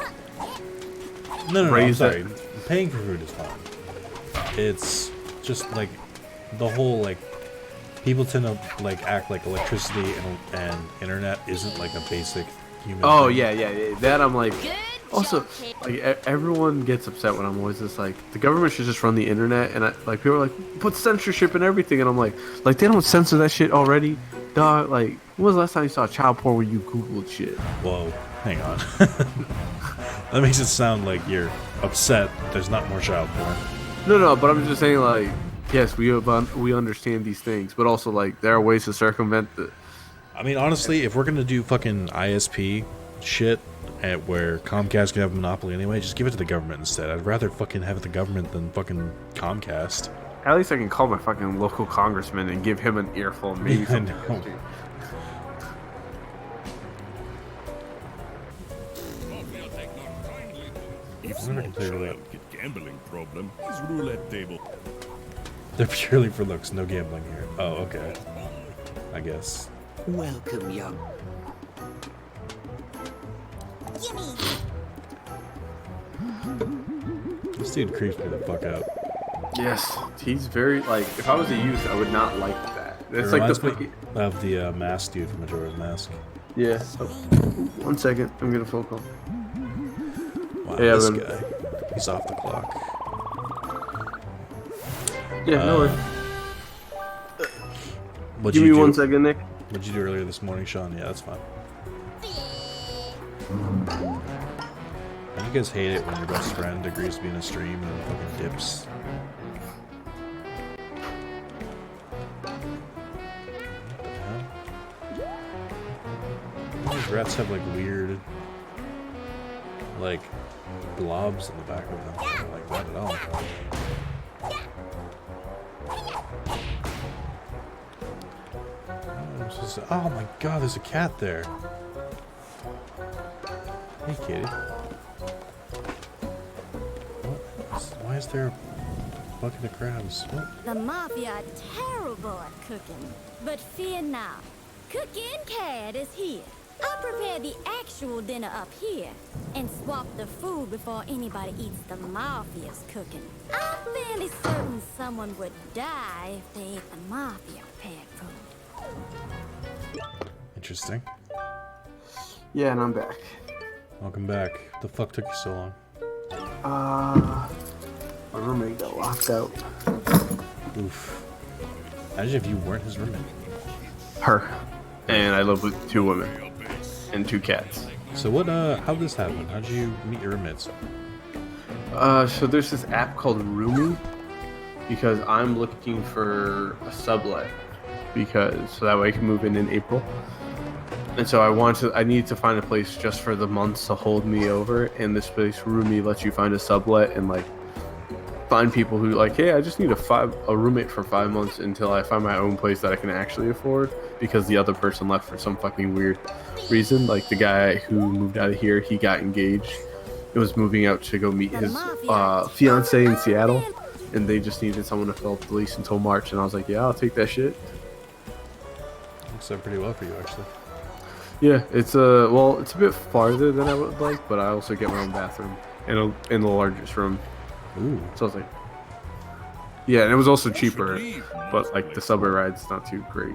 No, I'm raise sorry. that. Paying for food is fine. It's just like the whole like people tend to like act like electricity and internet isn't like a basic human. Oh thing. yeah. That I'm like. Good Also, job, kid. like everyone gets upset when I'm always just like the government should just run the internet, and like people are like put censorship and everything, and I'm like they don't censor that shit already, dog. Like when was the last time you saw child porn where you Googled shit? Whoa, hang on. That makes it sound like you're upset there's not more child porn. No, but I'm just saying like yes, we understand these things, but also like there are ways to circumvent the. I mean, honestly, if we're gonna do fucking ISP shit at where Comcast can have a monopoly anyway, just give it to the government instead. I'd rather fucking have it the government than fucking Comcast. At least I can call my fucking local congressman and give him an earful. Maybe I something. know. If I'm gonna small play roulette. child get gambling problem, his roulette table. They're purely for looks, no gambling here. Oh, okay. I guess. Welcome, young. This dude creeps me the fuck out. Yes, he's very like. If I was a youth, I would not like that. It It's like reminds the. me of the mask dude from Majora's Mask. Yeah. Oh, 1 second. I'm getting a phone call. Wow, Yeah, this then- guy. He's off the clock. Yeah, no worries. What'd Give you me do? 1 second, Nick. What'd you do earlier this morning, Sean? Yeah, that's fine. Don't you guys hate it when your best friend agrees to be in a stream and then fucking dips? What the hell? These rats have like weird, like, blobs in the back of them. I don't like that at all. Oh my god, there's a cat there. Hey, kitty. Why is there a bucket of crabs? What? The Mafia are terrible at cooking. But fear not. Cooking Cat is here. I prepare the actual dinner up here and swap the food before anybody eats the Mafia's cooking. I'm fairly certain someone would die if they ate the Mafia prepared food. Interesting. Yeah, and I'm back. Welcome back. The fuck took you so long? My roommate got locked out. Oof. Imagine if you weren't his roommate. Her. And I live with 2 women and 2 cats. So what, how'd this happen? How'd you meet your roommates? So there's this app called Roomy because I'm looking for a sublet so that way I can move in April. And so I need to find a place just for the months to hold me over, and this place Roomy lets you find a sublet and like find people who like, hey, I just need a roommate for 5 months until I find my own place that I can actually afford, because the other person left for some fucking weird reason. Like the guy who moved out of here, he got engaged. It was moving out to go meet his fiance in Seattle, and they just needed someone to fill up the lease until March. And I was like, yeah, I'll take that shit. Looks up pretty well for you, actually. Yeah, it's it's a bit farther than I would like, but I also get my own bathroom in the largest room. Ooh. So I was like, Yeah, and it was also cheaper, but like the subway ride's not too great.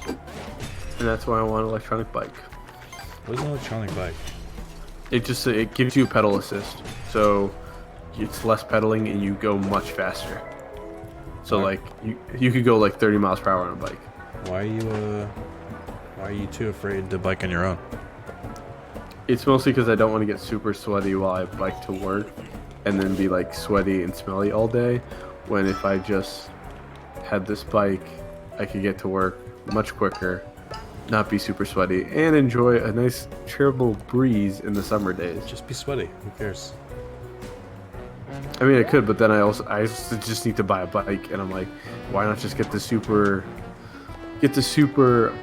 And that's why I want an electronic bike. What is an electronic bike? It gives you pedal assist, so it's less pedaling and you go much faster. So like you could go like 30 miles per hour on a bike. Why are you too afraid to bike on your own? It's mostly because I don't want to get super sweaty while I bike to work, and then be like sweaty and smelly all day. When if I just had this bike, I could get to work much quicker, not be super sweaty, and enjoy a nice cheerable breeze in the summer days. Just be sweaty. Who cares? I mean, I could, but then I just need to buy a bike, and I'm like, why not just get the super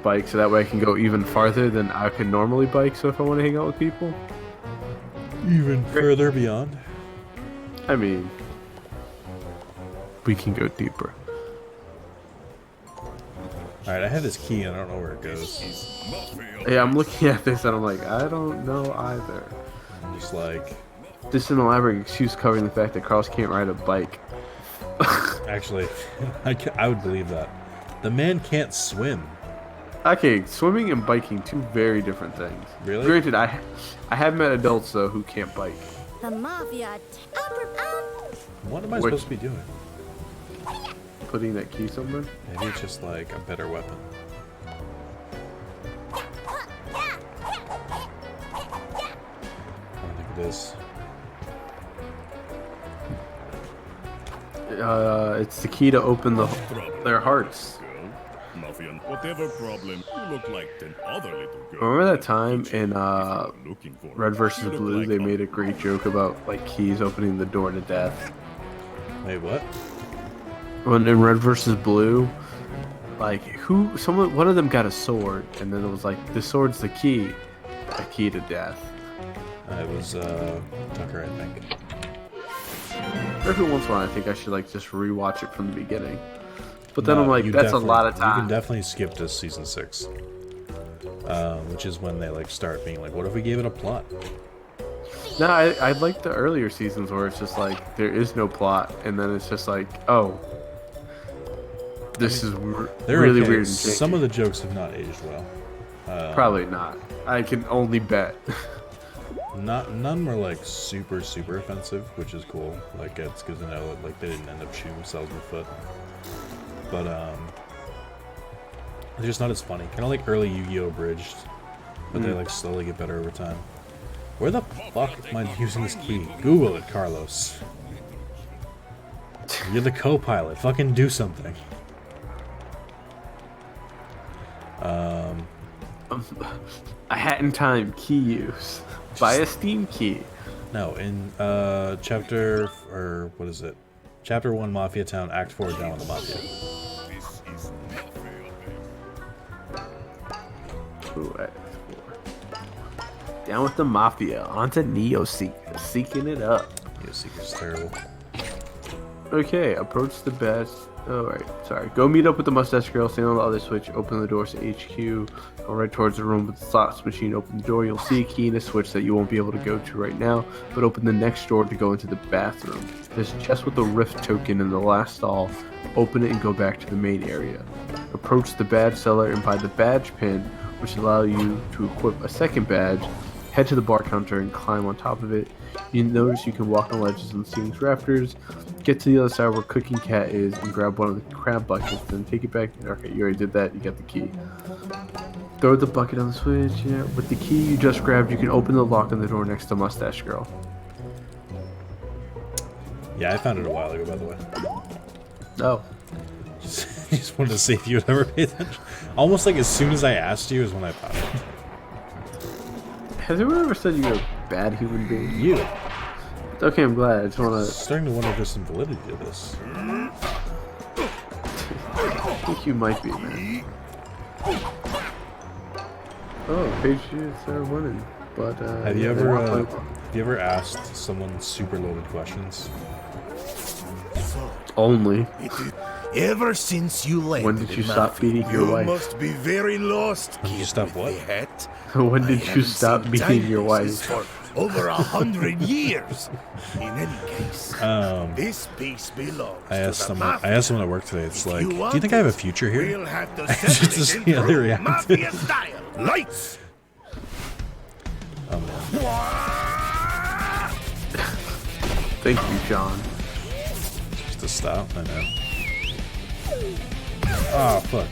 bike so that way I can go even farther than I can normally bike. So if I want to hang out with people, Even further beyond. I mean, we can go deeper. Alright, I have this key and I don't know where it goes. Yeah, I'm looking at this and I'm like, I don't know either. I'm just like, This is an elaborate excuse covering the fact that Carlos can't ride a bike. actually, I would believe that. The man can't swim. Okay, swimming and biking, two very different things. Really? Granted, I have met adults though who can't bike. The mafia. What am I supposed to be doing? Putting that key somewhere. Maybe it's just like a better weapon. I don't think it is. It's the key to open their hearts. Mafia, whatever problem, you look like 10 other little girls. Remember that time in Looking for Red vs. you look Blue? like They a- made a great joke about like keys opening the door to death. Wait, what? When in Red vs. Blue, like one of them got a sword, and then it was like the sword's the key to death. It was Tucker, I think. Every once in a while, I think I should like just rewatch it from the beginning. But then No, I'm like, you that's a lot of You can time. definitely skip to season 6, which is when they like start being like, "What if we gave it a plot?" No, I like the earlier seasons where it's just like there is no plot, and then it's just like, oh, this is They're really okay. weird. And Some janky. of the jokes have not aged well. Probably not. I can only bet. None were like super offensive, which is cool. Like it's good to know that like they didn't end up shooting themselves in the foot. But it's just not as funny. Kind of like early Yu-Gi-Oh! Abridged, but they like slowly get better over time. Where the fuck am I using this key? Google it, Carlos. You're the co-pilot. Fucking do something. A hat in time key use. Buy a Steam key. No, in chapter or what is it? Chapter 1, Mafia Town, Act 4, Down with the Mafia. This is Mafia, baby. Ooh, X4. Down with the Mafia. Onto Neo Seeker. Seeking it up. Yeah, Seeker's terrible. Okay, approach the best. Oh, right. Sorry. Go meet up with the mustache girl. Stand on the other switch. Open the doors to HQ. Go right towards the room with the slots machine. Open the door. You'll see a key and a switch that you won't be able to go to right now. But open the next door to go into the bathroom. There's a chest with a rift token in the last stall. Open it and go back to the main area. Approach the badge seller and buy the badge pin, which allow you to equip a second badge. Head to the bar counter and climb on top of it. You notice you can walk on ledges and ceilings rafters. Get to the other side where Cooking Cat is and grab one of the crab buckets. Then take it back. Okay, you already did that. You got the key. Throw the bucket on the switch. Yeah, with the key you just grabbed, you can open the lock on the door next to Mustache Girl. Yeah, I found it a while ago, by the way. Oh. Just wanted to see if you would ever pay attention. Almost like as soon as I asked you is when I found it. Has anyone ever said you're a bad human being? You. Okay, I'm glad. I just want to. Starting to wonder if there's some validity to this. I think you might be, man. Oh, Patriots are winning. But Have you yeah, ever they're not playing well. have you ever asked someone super loaded questions? Only. Ever since you landed When did you in stop Mafia, beating your you wife? must be very lost. When did you stop what? Hat. When I did you haven't stop seen beating your timepieces wife? for over 100 years. In any case, this piece belongs I asked to the someone. I Mafia. asked someone at work today. It's If like, you do you want think I have a it, future here? We'll have to Just settle to it see in how they true react. Mafia style. Lights. Oh man. Thank you, John. Just to stop. I know. Oh fuck.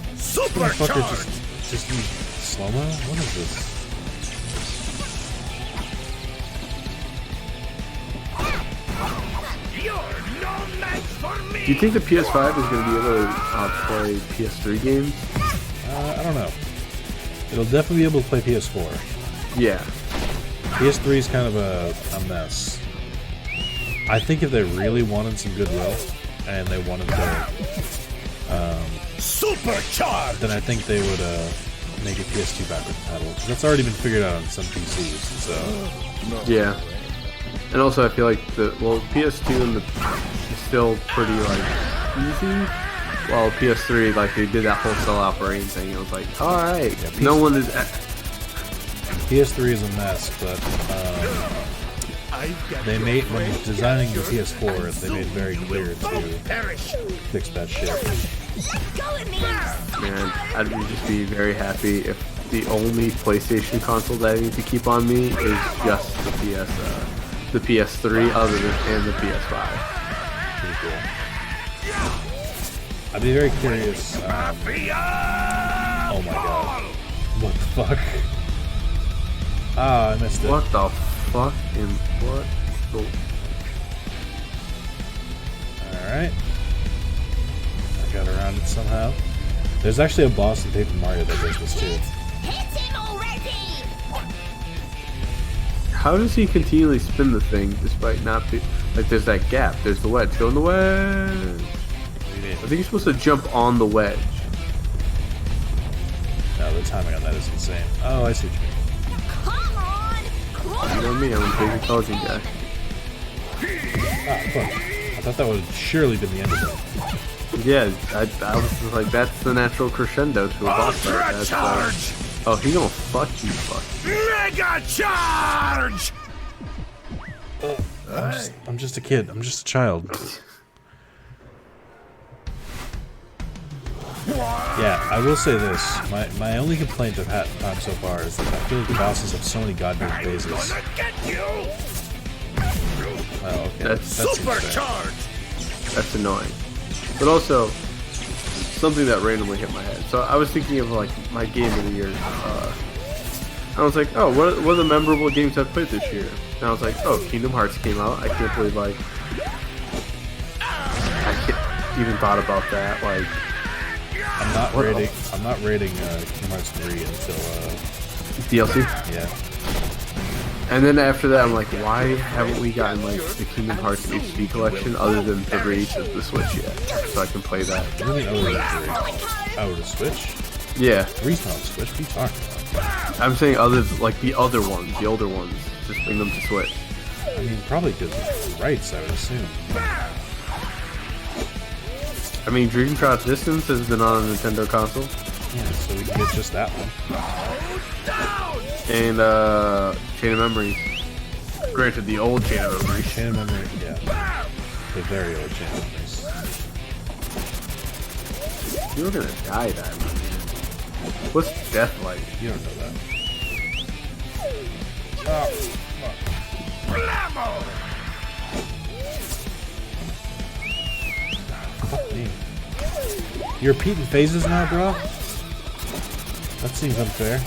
Motherfucker, Supercharged. just use slow mo. What is this? You're no match for me. Do you think the PS5 is going to be able to play PS3 games? I don't know. It'll definitely be able to play PS4. Yeah. PS3 is kind of a mess. I think if they really wanted some goodwill and they wanted to, Supercharged. then I think they would make a PS2 backward compatible. 'Cause that's already been figured out on some PCs. So Yeah. And also, I feel like PS2 and is still pretty like easy, while PS3 like they did that whole sellout brain thing. It was like, all right, no one is. PS3 is a mess, but they made when designing the PS4, they made very clear to fix that shit. Man, I'd just be very happy if the only PlayStation console that I need to keep on me is just the PS3, other than and the PS5. Pretty cool. I'd be very curious. Oh my god. What the fuck? Ah, I missed it. What the fuck? And what? The... Alright. I got around it somehow. There's actually a boss in Paper Mario that does this too. Hit him already! How does he continually spin the thing despite not be like? There's that gap. There's the wedge. Go in the wedge. What do you mean? I think you're supposed to jump on the wedge. No, the timing on that is insane. Oh, I see what you mean. Come on! You know me. I'm a big intelligent guy. Ah, fuck. I thought that would have surely been the end of it. Yeah, I was just like, that's the natural crescendo to a boss fight. That's Charge. oh, he gonna fuck you, fuck. Mega charge. I'm just a kid. I'm just a child. Yeah, I will say this. My only complaint I've had so far is that I feel like the bosses have so many goddamn phases. Gonna get you. Oh, okay. That's That seems fair. Supercharged. That's annoying. But also, something that randomly hit my head. So I was thinking of like my game of the year. I was like, oh, what are the memorable games I've played this year? And I was like, oh, Kingdom Hearts came out. I can't believe like I even thought about that. Like, I'm not What rating. else? I'm not rating Kingdom Hearts 3 until DLC. yeah. And then after that, I'm like, why haven't we gotten like the Kingdom Hearts HD collection other than 3 to the Switch yet? So I can play that. What do you mean over the 3? Oh, the Switch? Yeah, 3's not on the Switch. What are you talking about? I'm saying other like the other ones, the older ones. Just bring them to Switch. I mean, probably because of the rights, I would assume. I mean, Dream Drop Distance has been on a Nintendo console, Yeah, so we can get just that one. and Chain of Memories. Granted, the old Chain of Memories. Chain of Memory, yeah. The very old Chain of Memories. You're gonna die that man. What's death like? You don't know that. Fuck me. You're repeating phases now, bro? That seems unfair.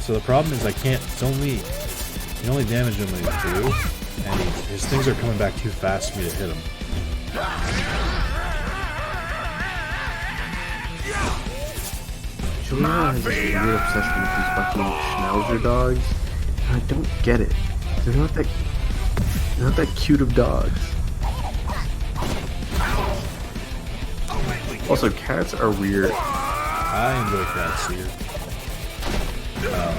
So the problem is I can't, it's only, you only damage him when he's blue, and his things are coming back too fast for me to hit him. Juliana has this weird obsession with these fucking Schnauzer dogs. And I don't get it. They're not that cute of dogs. Also, cats are weird. I enjoy cats here.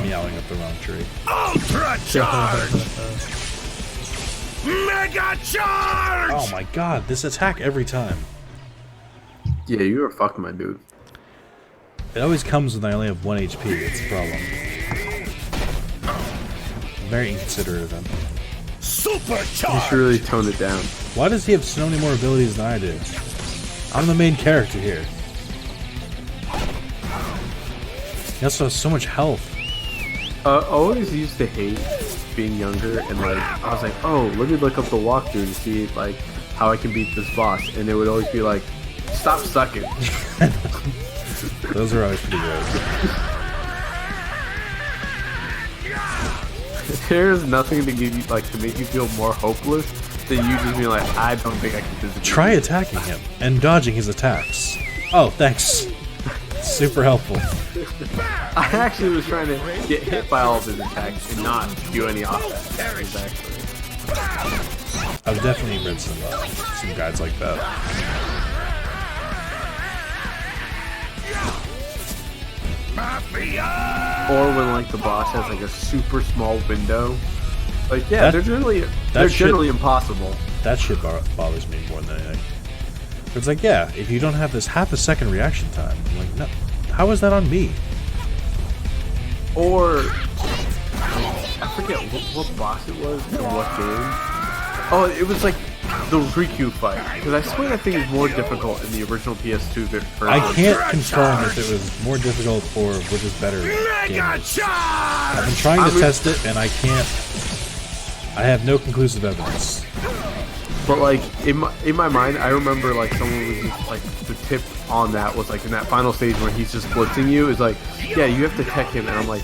Meowing up the wrong tree. Ultra charge. Mega charge. Oh my god, this attack every time. Yeah, you are fucking my dude. It always comes when I only have 1 HP. It's a problem. I'm very inconsiderate of him. You Supercharged! should really tone it down. Why does he have so many more abilities than I do? I'm the main character here. He also has so much health. I always used to hate being younger, and like I was like, oh, let me look up the walkthrough to see like how I can beat this boss, and it would always be like, stop sucking. Those are always pretty good. There's nothing to give you like to make you feel more hopeless than you just being like, I don't think I can physically. Try attacking him and dodging his attacks. Oh, thanks. Super helpful. I actually was trying to get hit by all of his attacks and not do any offense. Exactly. I've definitely read some guides like that. Or when like the boss has like a super small window. Like yeah, they're generally impossible. That shit bothers me more than anything. It's like, yeah, if you don't have this half a second reaction time, I'm like, no, how is that on me? Or I forget what boss it was in what game. Oh, it was like the Riku fight, because I swear that thing is more difficult in the original PS2 version. I can't confirm if it was more difficult or was just better gamers. I've been trying to test it and I can't. I have no conclusive evidence. But like in my mind, I remember like someone was just, like the tip on that was like in that final stage where he's just blitzing you is like, yeah, you have to tech him, and I'm like,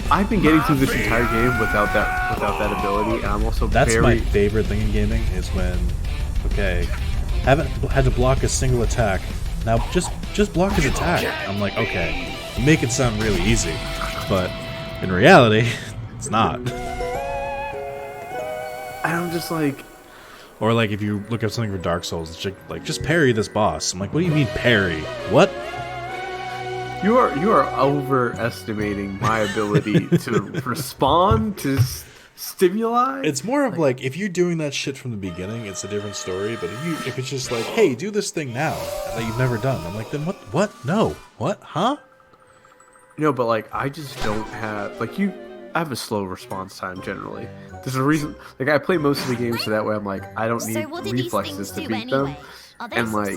I've been getting through this entire game without that ability, and I'm also That's my favorite thing in gaming is when, okay, haven't had to block a single attack. Now just block his attack. I'm like, okay, you make it sound really easy, but in reality, it's not. And I'm just like. Or like if you look up something for Dark Souls, it's like just parry this boss. I'm like, what do you mean parry? What? You are overestimating my ability to respond to stimuli. It's more of like if you're doing that shit from the beginning, it's a different story. But if it's just like, hey, do this thing now that you've never done, I'm like, then what? What? No. What? Huh? No, but like I just don't have like you. I have a slow response time generally. There's a reason. Like I play most of the games so that way I'm like I don't need reflexes to beat them. And like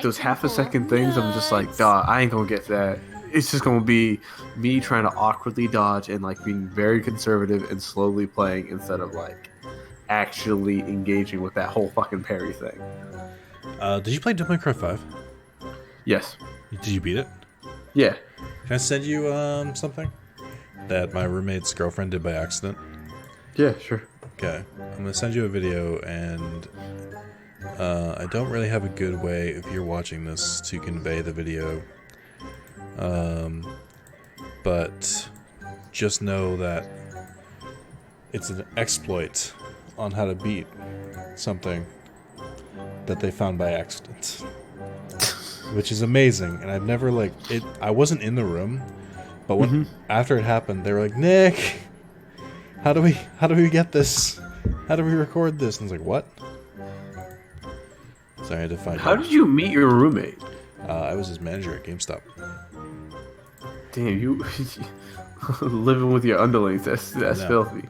those half a second things, I'm just like, duh, I ain't gonna get that. It's just gonna be me trying to awkwardly dodge and like being very conservative and slowly playing instead of like actually engaging with that whole fucking parry thing. Did you play Devil May Cry 5? Yes. Did you beat it? Yeah. Can I send you something that my roommate's girlfriend did by accident? Yeah, sure. Okay. I'm gonna send you a video, and I don't really have a good way, if you're watching this, to convey the video. But just know that it's an exploit on how to beat something that they found by accident. Which is amazing, and I've never I wasn't in the room, but when after it happened, they were like, Nick, how do we get this? How do we record this? And I was like, what? So I had to find out. How did you meet your roommate? I was his manager at GameStop. Damn, you living with your underlings. That's filthy.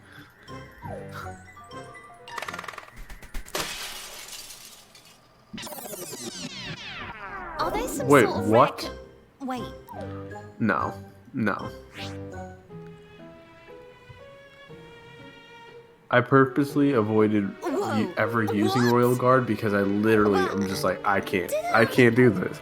Are there some Wait, sort of what? Wait. No. I purposely avoided ever using Royal Guard because I literally am just like, I can't do this.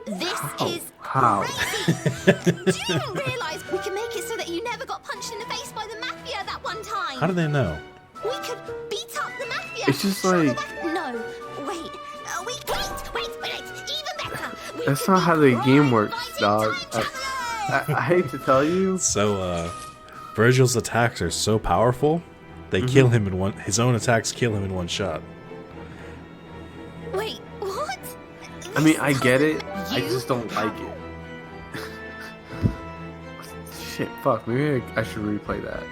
This is How? crazy. Do you not realise we can make it so that you never got punched in the face by the Mafia that one time? How do they know? We could beat up the Mafia. It's just Show like- the No, wait. Wait. Even better. We That's could not be how the game works, rising dog. time I hate to tell you. So, Virgil's attacks are so powerful, they kill him in one. His own attacks kill him in one shot. Wait, what? I mean, I get it. I You- just don't like it. Shit, fuck. Maybe I should replay that.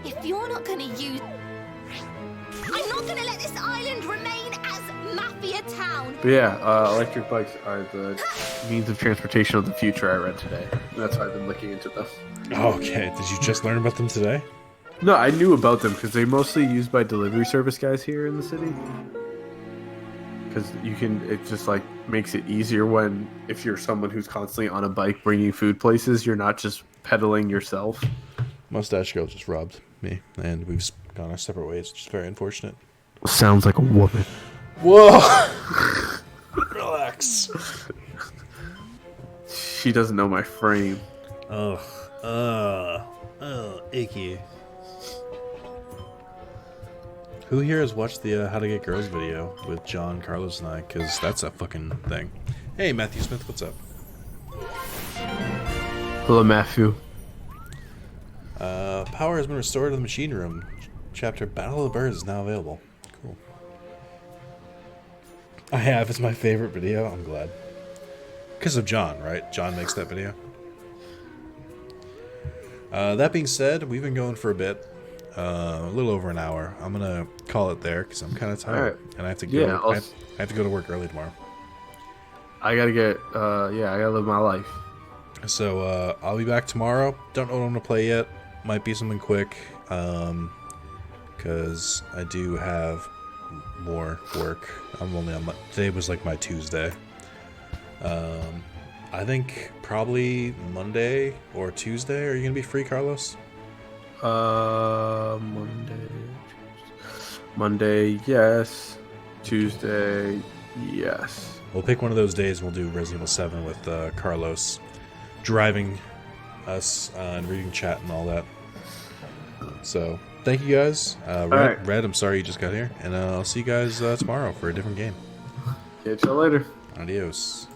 If you're you're not gonna use... I'm not gonna let this island remain as Mafia Town. But yeah, electric bikes are the means of transportation of the future, I read today. That's why I've been looking into them. Okay, did you just learn about them today? No, I knew about them because they're mostly used by delivery service guys here in the city. Because it just like makes it easier when, if you're someone who's constantly on a bike bringing food places, you're not just pedaling yourself. Mustache Girl just robbed me, and we've gone our separate ways, which is very unfortunate. Sounds like a woman. Whoa! Relax. She doesn't know my frame. Ugh. Icky. Who here has watched the How to Get Girls video with John, Carlos, and I? Because that's a fucking thing. Hey, Matthew Smith, what's up? Hello, Matthew. Power has been restored to the machine room. Chapter Battle of the Birds is now available. Cool. I have. It's my favorite video. I'm glad. Because of John, right? John makes that video. That being said, we've been going for a bit. A little over an hour. I'm gonna call it there because I'm kind of tired, Alright. and I have to go. Yeah, I have to go to work early tomorrow. I gotta get, I gotta live my life. So I'll be back tomorrow. Don't know what I'm gonna play yet. Might be something quick, because I do have more work. I'm only on today was like my Tuesday. I think probably Monday or Tuesday. Are you gonna be free, Carlos? Monday, yes. Tuesday, yes. We'll pick one of those days and we'll do Resident Evil 7 with Carlos driving us and reading chat and all that. So, thank you guys. Red, I'm sorry you just got here. And I'll see you guys tomorrow for a different game. Catch you later. Adios.